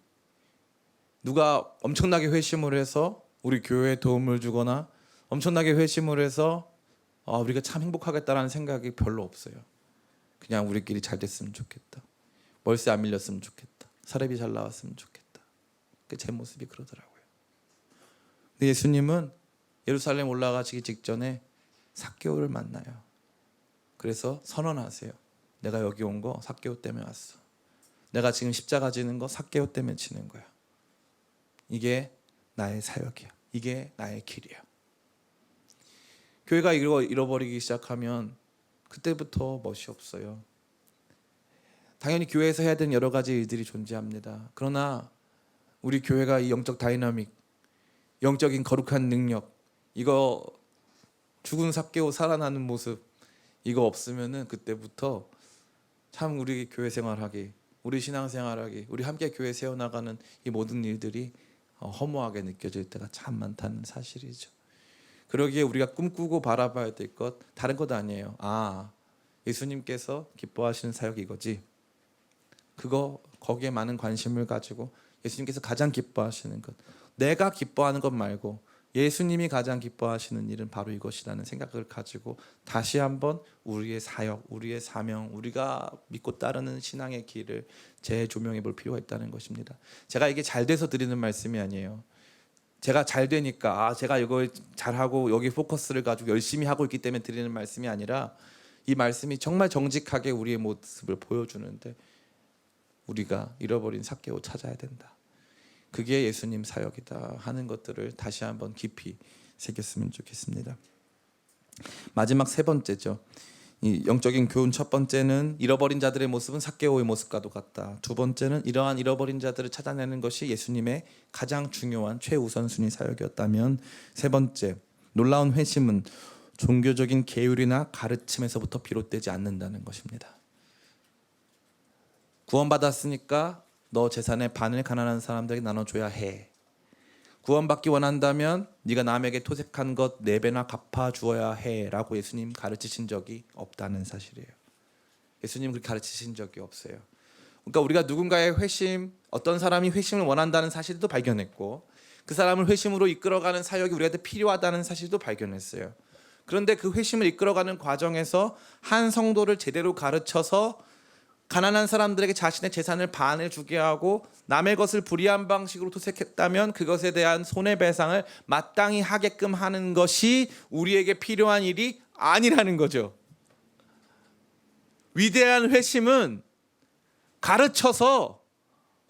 누가 엄청나게 회심을 해서 우리 교회에 도움을 주거나 엄청나게 회심을 해서 우리가 참 행복하겠다라는 생각이 별로 없어요. 그냥 우리끼리 잘 됐으면 좋겠다. 월세 안 밀렸으면 좋겠다. 사례비 잘 나왔으면 좋겠다. 제 모습이 그러더라고요. 근데 예수님은 예루살렘 올라가시기 직전에 삭개오를 만나요. 그래서 선언하세요. 내가 여기 온 거 삭개오 때문에 왔어. 내가 지금 십자가 지는 거 삭개오 때문에 지는 거야. 이게 나의 사역이야. 이게 나의 길이야. 교회가 잃어버리기 시작하면 그때부터 멋이 없어요. 당연히 교회에서 해야 되는 여러 가지 일들이 존재합니다. 그러나 우리 교회가 이 영적 다이나믹, 영적인 거룩한 능력, 이거 죽은 삭개오 살아나는 모습, 이거 없으면은 그때부터 참 우리 교회 생활하기, 우리 신앙 생활하기, 우리 함께 교회 세워나가는 이 모든 일들이 허무하게 느껴질 때가 참 많다는 사실이죠. 그러기에 우리가 꿈꾸고 바라봐야 될 것 다른 것 아니에요. 예수님께서 기뻐하시는 사역이 이거지. 거기에 많은 관심을 가지고 예수님께서 가장 기뻐하시는 것, 내가 기뻐하는 것 말고 예수님이 가장 기뻐하시는 일은 바로 이것이라는 생각을 가지고 다시 한번 우리의 사역, 우리의 사명, 우리가 믿고 따르는 신앙의 길을 재조명해 볼 필요가 있다는 것입니다. 제가 이게 잘 돼서 드리는 말씀이 아니에요. 제가 잘 되니까 제가 이걸 잘하고 여기 포커스를 가지고 열심히 하고 있기 때문에 드리는 말씀이 아니라, 이 말씀이 정말 정직하게 우리의 모습을 보여주는데, 우리가 잃어버린 삭개오 찾아야 된다. 그게 예수님 사역이다 하는 것들을 다시 한번 깊이 새겼으면 좋겠습니다. 마지막 세 번째죠. 이 영적인 교훈 첫 번째는 잃어버린 자들의 모습은 삭개오의 모습과도 같다. 두 번째는 이러한 잃어버린 자들을 찾아내는 것이 예수님의 가장 중요한 최우선순위 사역이었다면, 세 번째, 놀라운 회심은 종교적인 계율이나 가르침에서부터 비롯되지 않는다는 것입니다. 구원받았으니까 너 재산의 반을 가난한 사람들에게 나눠줘야 해. 구원받기 원한다면 네가 남에게 토색한 것 4배나 갚아주어야 해라고 예수님 가르치신 적이 없다는 사실이에요. 예수님 그렇게 가르치신 적이 없어요. 그러니까 우리가 누군가의 회심, 어떤 사람이 회심을 원한다는 사실도 발견했고, 그 사람을 회심으로 이끌어가는 사역이 우리한테 필요하다는 사실도 발견했어요. 그런데 그 회심을 이끌어가는 과정에서 한 성도를 제대로 가르쳐서 가난한 사람들에게 자신의 재산을 반을 주게 하고 남의 것을 불의한 방식으로 토색했다면 그것에 대한 손해배상을 마땅히 하게끔 하는 것이 우리에게 필요한 일이 아니라는 거죠. 위대한 회심은 가르쳐서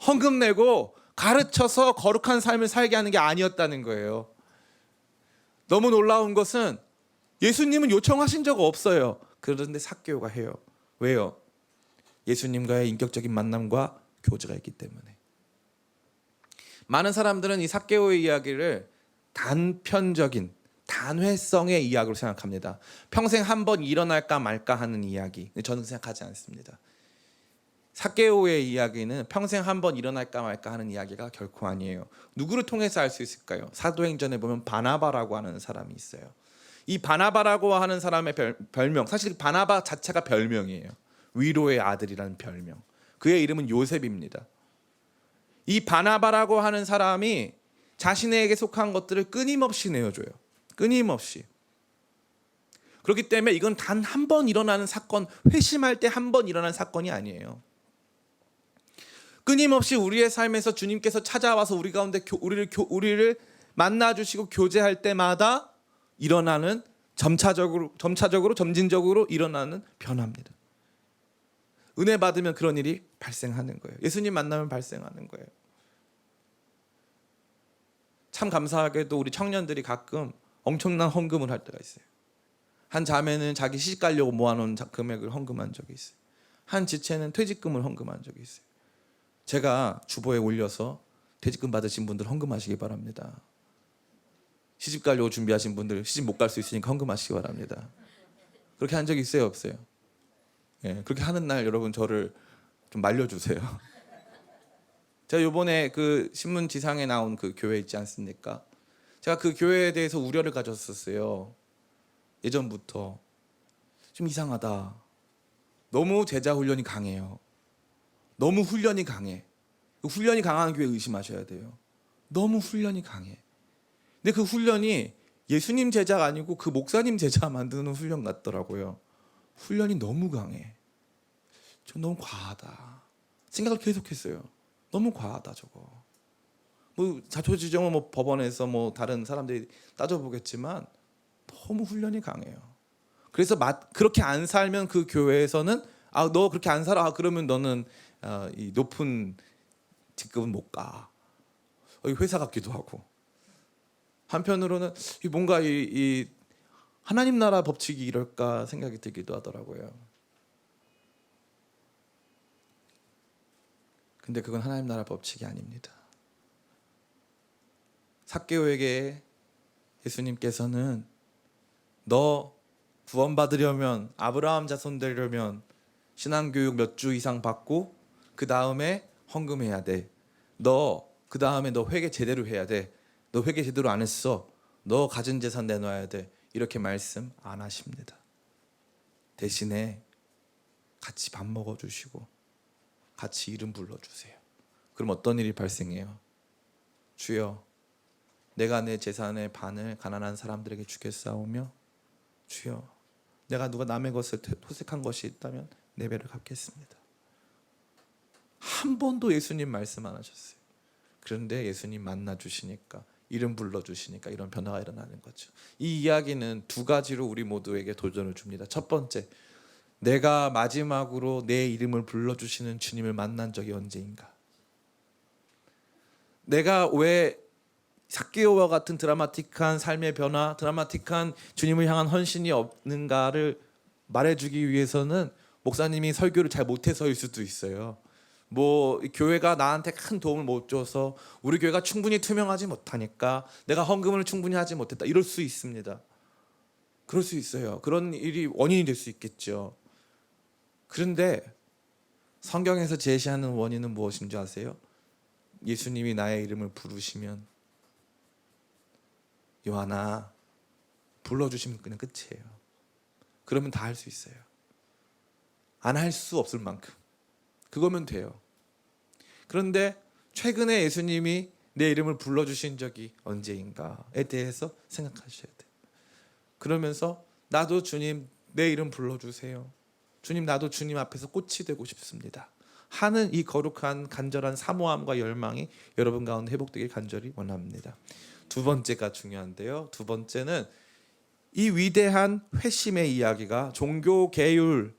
헌금 내고 가르쳐서 거룩한 삶을 살게 하는 게 아니었다는 거예요. 너무 놀라운 것은 예수님은 요청하신 적 없어요. 그런데 삭개오가 해요. 왜요? 예수님과의 인격적인 만남과 교제가 있기 때문에. 많은 사람들은 이 삭개오의 이야기를 단편적인 단회성의 이야기로 생각합니다. 평생 한 번 일어날까 말까 하는 이야기. 저는 생각하지 않습니다. 삭개오의 이야기는 평생 한 번 일어날까 말까 하는 이야기가 결코 아니에요. 누구를 통해서 알 수 있을까요? 사도행전에 보면 바나바라고 하는 사람이 있어요. 이 바나바라고 하는 사람의 별명, 사실 바나바 자체가 별명이에요. 위로의 아들이라는 별명. 그의 이름은 요셉입니다. 이 바나바라고 하는 사람이 자신에게 속한 것들을 끊임없이 내어줘요. 끊임없이. 그렇기 때문에 이건 단 한 번 일어나는 사건, 회심할 때 한 번 일어나는 사건이 아니에요. 끊임없이 우리의 삶에서 주님께서 찾아와서 우리 가운데 우리를 만나주시고 교제할 때마다 일어나는 점진적으로 일어나는 변화입니다. 은혜 받으면 그런 일이 발생하는 거예요. 예수님 만나면 발생하는 거예요. 참 감사하게도 우리 청년들이 가끔 엄청난 헌금을 할 때가 있어요. 한 자매는 자기 시집 가려고 모아놓은 금액을 헌금한 적이 있어요. 한 지체는 퇴직금을 헌금한 적이 있어요. 제가 주보에 올려서 퇴직금 받으신 분들 헌금하시기 바랍니다. 시집 가려고 준비하신 분들 시집 못 갈 수 있으니까 헌금하시기 바랍니다. 그렇게 한 적이 있어요, 없어요? 예, 그렇게 하는 날 여러분 저를 좀 말려주세요. 제가 이번에 그 신문 지상에 나온 그 교회 있지 않습니까? 제가 그 교회에 대해서 우려를 가졌었어요. 예전부터 좀 이상하다. 너무 제자 훈련이 강해요. 너무 훈련이 강해. 그 훈련이 강한 교회 의심하셔야 돼요. 너무 훈련이 강해. 근데 그 훈련이 예수님 제자가 아니고 그 목사님 제자 만드는 훈련 같더라고요. 훈련이 너무 강해. 저 너무 과하다 생각을 계속했어요. 너무 과하다 저거. 뭐 자초지종은 뭐 법원에서 뭐 다른 사람들이 따져보겠지만 너무 훈련이 강해요. 그래서 그렇게 안 살면 그 교회에서는 너 그렇게 안 살아. 그러면 너는 이 높은 직급은 못 가. 회사 같기도 하고. 한편으로는 뭔가 이 하나님 나라 법칙이 이럴까 생각이 들기도 하더라고요. 근데 그건 하나님 나라 법칙이 아닙니다. 삭개오에게 예수님께서는 너 구원받으려면, 아브라함 자손 되려면 신앙교육 몇 주 이상 받고 그 다음에 헌금해야 돼. 너 그 다음에 너 회개 제대로 해야 돼. 너 회개 제대로 안 했어. 너 가진 재산 내놔야 돼. 이렇게 말씀 안 하십니다. 대신에 같이 밥 먹어주시고 같이 이름 불러주세요. 그럼 어떤 일이 발생해요? 주여, 내가 내 재산의 반을 가난한 사람들에게 주겠사오며, 주여, 내가 누가 남의 것을 토색한 것이 있다면 4배를 갚겠습니다. 한 번도 예수님 말씀 안 하셨어요. 그런데 예수님 만나주시니까, 이름 불러주시니까 이런 변화가 일어나는 거죠. 이 이야기는 2가지로 우리 모두에게 도전을 줍니다. 첫 번째, 내가 마지막으로 내 이름을 불러주시는 주님을 만난 적이 언제인가? 내가 왜 삭개오와 같은 드라마틱한 삶의 변화, 드라마틱한 주님을 향한 헌신이 없는가를 말해주기 위해서는 목사님이 설교를 잘 못해서일 수도 있어요. 뭐 교회가 나한테 큰 도움을 못 줘서 우리 교회가 충분히 투명하지 못하니까 내가 헌금을 충분히 하지 못했다 이럴 수 있습니다. 그럴 수 있어요. 그런 일이 원인이 될 수 있겠죠. 그런데 성경에서 제시하는 원인은 무엇인지 아세요? 예수님이 나의 이름을 부르시면 요한아 불러주시면 그냥 끝이에요. 그러면 다 할 수 있어요. 안 할 수 없을 만큼 그거면 돼요. 그런데 최근에 예수님이 내 이름을 불러주신 적이 언제인가에 대해서 생각하셔야 돼요. 그러면서 나도 주님 내 이름 불러주세요. 주님 나도 주님 앞에서 꽃이 되고 싶습니다 하는 이 거룩한 간절한 사모함과 열망이 여러분 가운데 회복되길 간절히 원합니다. 두 번째가 중요한데요. 두 번째는 이 위대한 회심의 이야기가 종교 계율,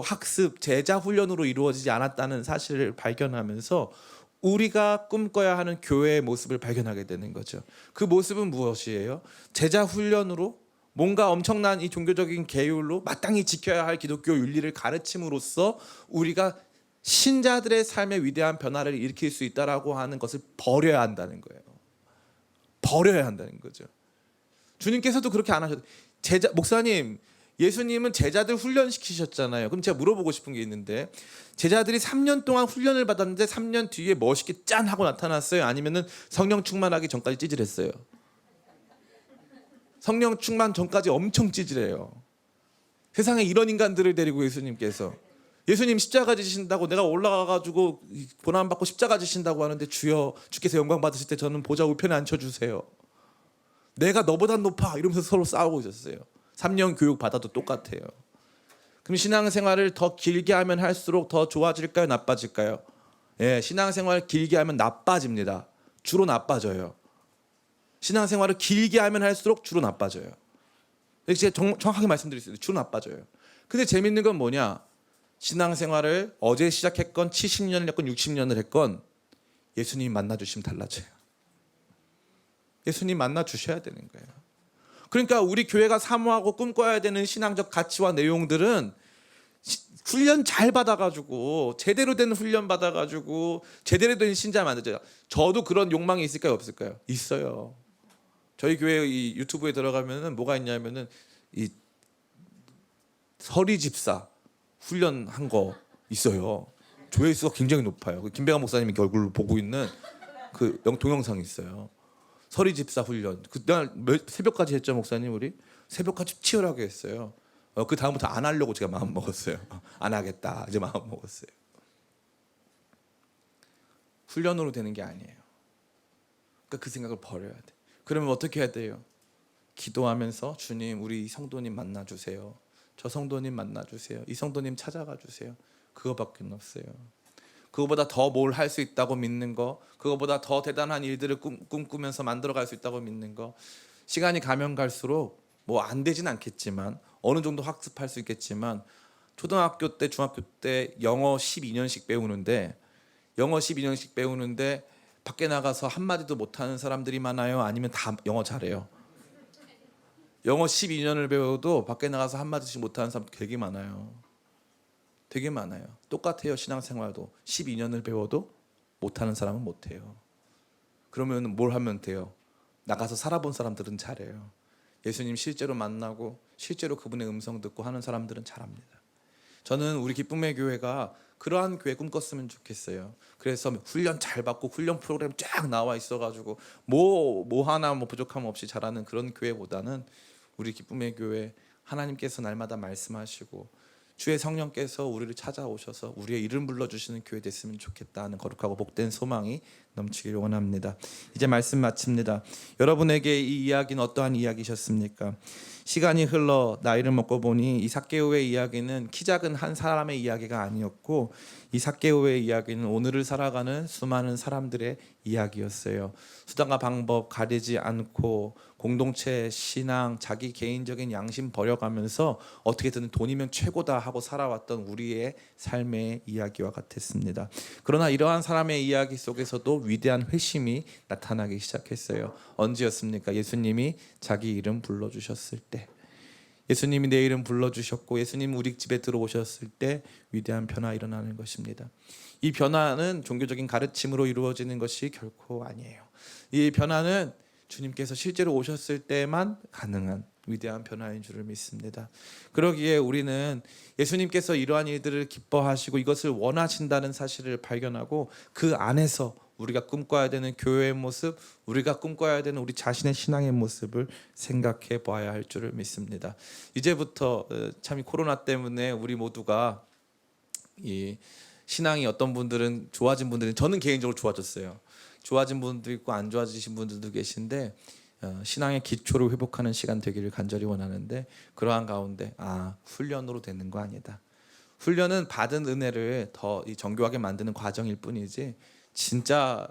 학습, 제자 훈련으로 이루어지지 않았다는 사실을 발견하면서 우리가 꿈꿔야 하는 교회의 모습을 발견하게 되는 거죠. 그 모습은 무엇이에요? 제자 훈련으로 뭔가 엄청난 이 종교적인 계율로 마땅히 지켜야 할 기독교 윤리를 가르침으로써 우리가 신자들의 삶의 위대한 변화를 일으킬 수 있다라고 하는 것을 버려야 한다는 거예요. 버려야 한다는 거죠. 주님께서도 그렇게 안 하셔도 목사님 예수님은 제자들 훈련시키셨잖아요. 그럼 제가 물어보고 싶은 게 있는데 제자들이 3년 동안 훈련을 받았는데 3년 뒤에 멋있게 짠 하고 나타났어요? 아니면은 성령 충만하기 전까지 찌질했어요? 성령 충만 전까지 엄청 찌질해요. 세상에 이런 인간들을 데리고 예수님 십자가 지신다고 내가 올라가가지고 고난 받고 십자가 지신다고 하는데 주여 주께서 영광 받으실 때 저는 보좌 우편에 앉혀주세요. 내가 너보다 높아 이러면서 서로 싸우고 있었어요. 3년 교육 받아도 똑같아요. 그럼 신앙생활을 더 길게 하면 할수록 더 좋아질까요? 나빠질까요? 신앙생활 길게 하면 나빠집니다. 주로 나빠져요. 신앙생활을 길게 하면 할수록 주로 나빠져요. 제가 정확하게 말씀드리겠습니다. 주로 나빠져요. 근데 재밌는 건 뭐냐? 신앙생활을 어제 시작했건 70년을 했건 60년을 했건 예수님 만나주시면 달라져요. 예수님 만나주셔야 되는 거예요. 그러니까 우리 교회가 사모하고 꿈꿔야 되는 신앙적 가치와 내용들은 훈련 잘 받아가지고 제대로 된 훈련 받아가지고 제대로 된 신자 만들죠. 저도 그런 욕망이 있을까요? 없을까요? 있어요. 저희 교회 이 유튜브에 들어가면은 뭐가 있냐면은 이 서리 집사 훈련한 거 있어요. 조회수가 굉장히 높아요. 김배관 목사님이 얼굴을 보고 있는 그 동영상이 있어요. 서리 집사 훈련. 그날 새벽까지 했죠, 목사님 우리? 새벽까지 치열하게 했어요. 그 다음부터 안 하려고 제가 마음 먹었어요. 안 하겠다 이제 마음 먹었어요. 훈련으로 되는 게 아니에요. 그러니까 그 생각을 버려야 돼. 그러면 어떻게 해야 돼요? 기도하면서 주님 우리 성도님 만나주세요. 저 성도님 만나주세요. 이 성도님 찾아가 주세요. 그거밖에 없어요. 그거보다 더 뭘 할 수 있다고 믿는 거, 그거보다 더 대단한 일들을 꿈꾸면서 만들어갈 수 있다고 믿는 거. 시간이 가면 갈수록 뭐 안 되진 않겠지만 어느 정도 학습할 수 있겠지만 초등학교 때 중학교 때 영어 12년씩 배우는데 밖에 나가서 한마디도 못하는 사람들이 많아요? 아니면 다 영어 잘해요? 영어 12년을 배워도 밖에 나가서 한마디씩 못하는 사람 되게 많아요. 되게 많아요. 똑같아요. 신앙생활도 12년을 배워도 못하는 사람은 못해요. 그러면 뭘 하면 돼요? 나가서 살아본 사람들은 잘해요. 예수님 실제로 만나고 실제로 그분의 음성 듣고 하는 사람들은 잘합니다. 저는 우리 기쁨의 교회가 그러한 교회 꿈꿨으면 좋겠어요. 그래서 훈련 잘 받고 훈련 프로그램 쫙 나와 있어가지고 뭐 하나 부족함 없이 잘하는 그런 교회보다는 우리 기쁨의 교회 하나님께서 날마다 말씀하시고 주의 성령께서 우리를 찾아오셔서 우리의 이름 불러주시는 교회 됐으면 좋겠다 하는 거룩하고 복된 소망이 넘치길 원합니다. 이제 말씀 마칩니다. 여러분에게 이 이야기는 어떠한 이야기셨습니까? 시간이 흘러 나이를 먹고 보니 이 삭개오의 이야기는 키 작은 한 사람의 이야기가 아니었고 이 삭개오의 이야기는 오늘을 살아가는 수많은 사람들의 이야기였어요. 수단과 방법 가리지 않고 공동체, 신앙, 자기 개인적인 양심 버려가면서 어떻게든 돈이면 최고다 하고 살아왔던 우리의 삶의 이야기와 같았습니다. 그러나 이러한 사람의 이야기 속에서도 위대한 회심이 나타나기 시작했어요. 언제였습니까? 예수님이 자기 이름 불러주셨을 때. 예수님이 내 이름 불러주셨고 예수님 우리 집에 들어오셨을 때 위대한 변화 일어나는 것입니다. 이 변화는 종교적인 가르침으로 이루어지는 것이 결코 아니에요. 이 변화는 주님께서 실제로 오셨을 때만 가능한 위대한 변화인 줄을 믿습니다. 그러기에 우리는 예수님께서 이러한 일들을 기뻐하시고 이것을 원하신다는 사실을 발견하고 그 안에서 우리가 꿈꿔야 되는 교회의 모습, 우리가 꿈꿔야 되는 우리 자신의 신앙의 모습을 생각해 봐야 할 줄을 믿습니다. 이제부터 참 코로나 때문에 우리 모두가 이 신앙이 어떤 분들은 좋아진 분들은 저는 개인적으로 좋아졌어요. 좋아진 분도 있고 안 좋아지신 분들도 계신데 신앙의 기초를 회복하는 시간 되기를 간절히 원하는데 그러한 가운데 훈련으로 되는 거 아니다. 훈련은 받은 은혜를 더 정교하게 만드는 과정일 뿐이지 진짜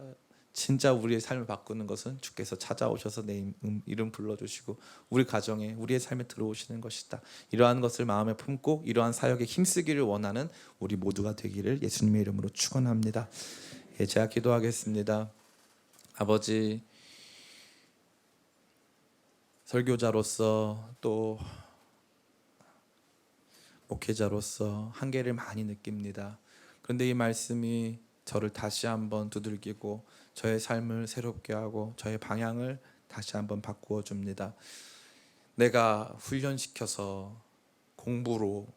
우리의 삶을 바꾸는 것은 주께서 찾아오셔서 내 이름 불러주시고 우리 가정에 우리의 삶에 들어오시는 것이다. 이러한 것을 마음에 품고 이러한 사역에 힘쓰기를 원하는 우리 모두가 되기를 예수님의 이름으로 축원합니다. 제가 기도하겠습니다. 아버지, 설교자로서 또 목회자로서 한계를 많이 느낍니다. 그런데 이 말씀이 저를 다시 한번 두들기고 저의 삶을 새롭게 하고 저의 방향을 다시 한번 바꾸어 줍니다. 내가 훈련시켜서 공부로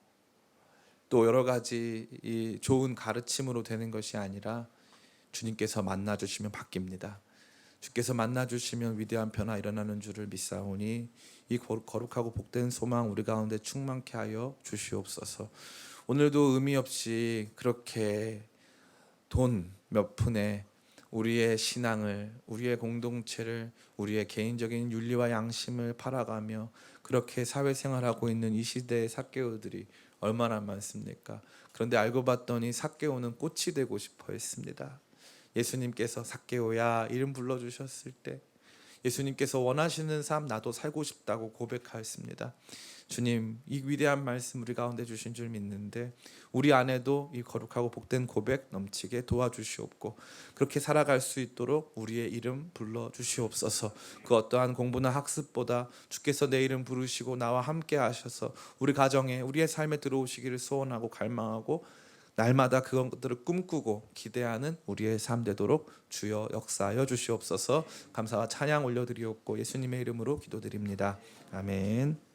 또 여러 가지 이 좋은 가르침으로 되는 것이 아니라 주님께서 만나주시면 바뀝니다. 주께서 만나주시면 위대한 변화 일어나는 줄을 믿사오니 이 거룩하고 복된 소망 우리 가운데 충만케 하여 주시옵소서. 오늘도 의미 없이 그렇게 돈 몇 푼에 우리의 신앙을, 우리의 공동체를, 우리의 개인적인 윤리와 양심을 팔아가며 그렇게 사회생활하고 있는 이 시대의 삭개오들이 얼마나 많습니까? 그런데 알고 봤더니 삭개오는 꽃이 되고 싶어 했습니다. 예수님께서 삭개오야 이름 불러주셨을 때 예수님께서 원하시는 삶 나도 살고 싶다고 고백하였습니다. 주님, 이 위대한 말씀 우리 가운데 주신 줄 믿는데 우리 안에도 이 거룩하고 복된 고백 넘치게 도와주시옵고 그렇게 살아갈 수 있도록 우리의 이름 불러주시옵소서. 그 어떠한 공부나 학습보다 주께서 내 이름 부르시고 나와 함께 하셔서 우리 가정에 우리의 삶에 들어오시기를 소원하고 갈망하고 날마다 그것들을 꿈꾸고 기대하는 우리의 삶 되도록 주여 역사하여 주시옵소서. 감사와 찬양 올려드리옵고 예수님의 이름으로 기도드립니다. 아멘.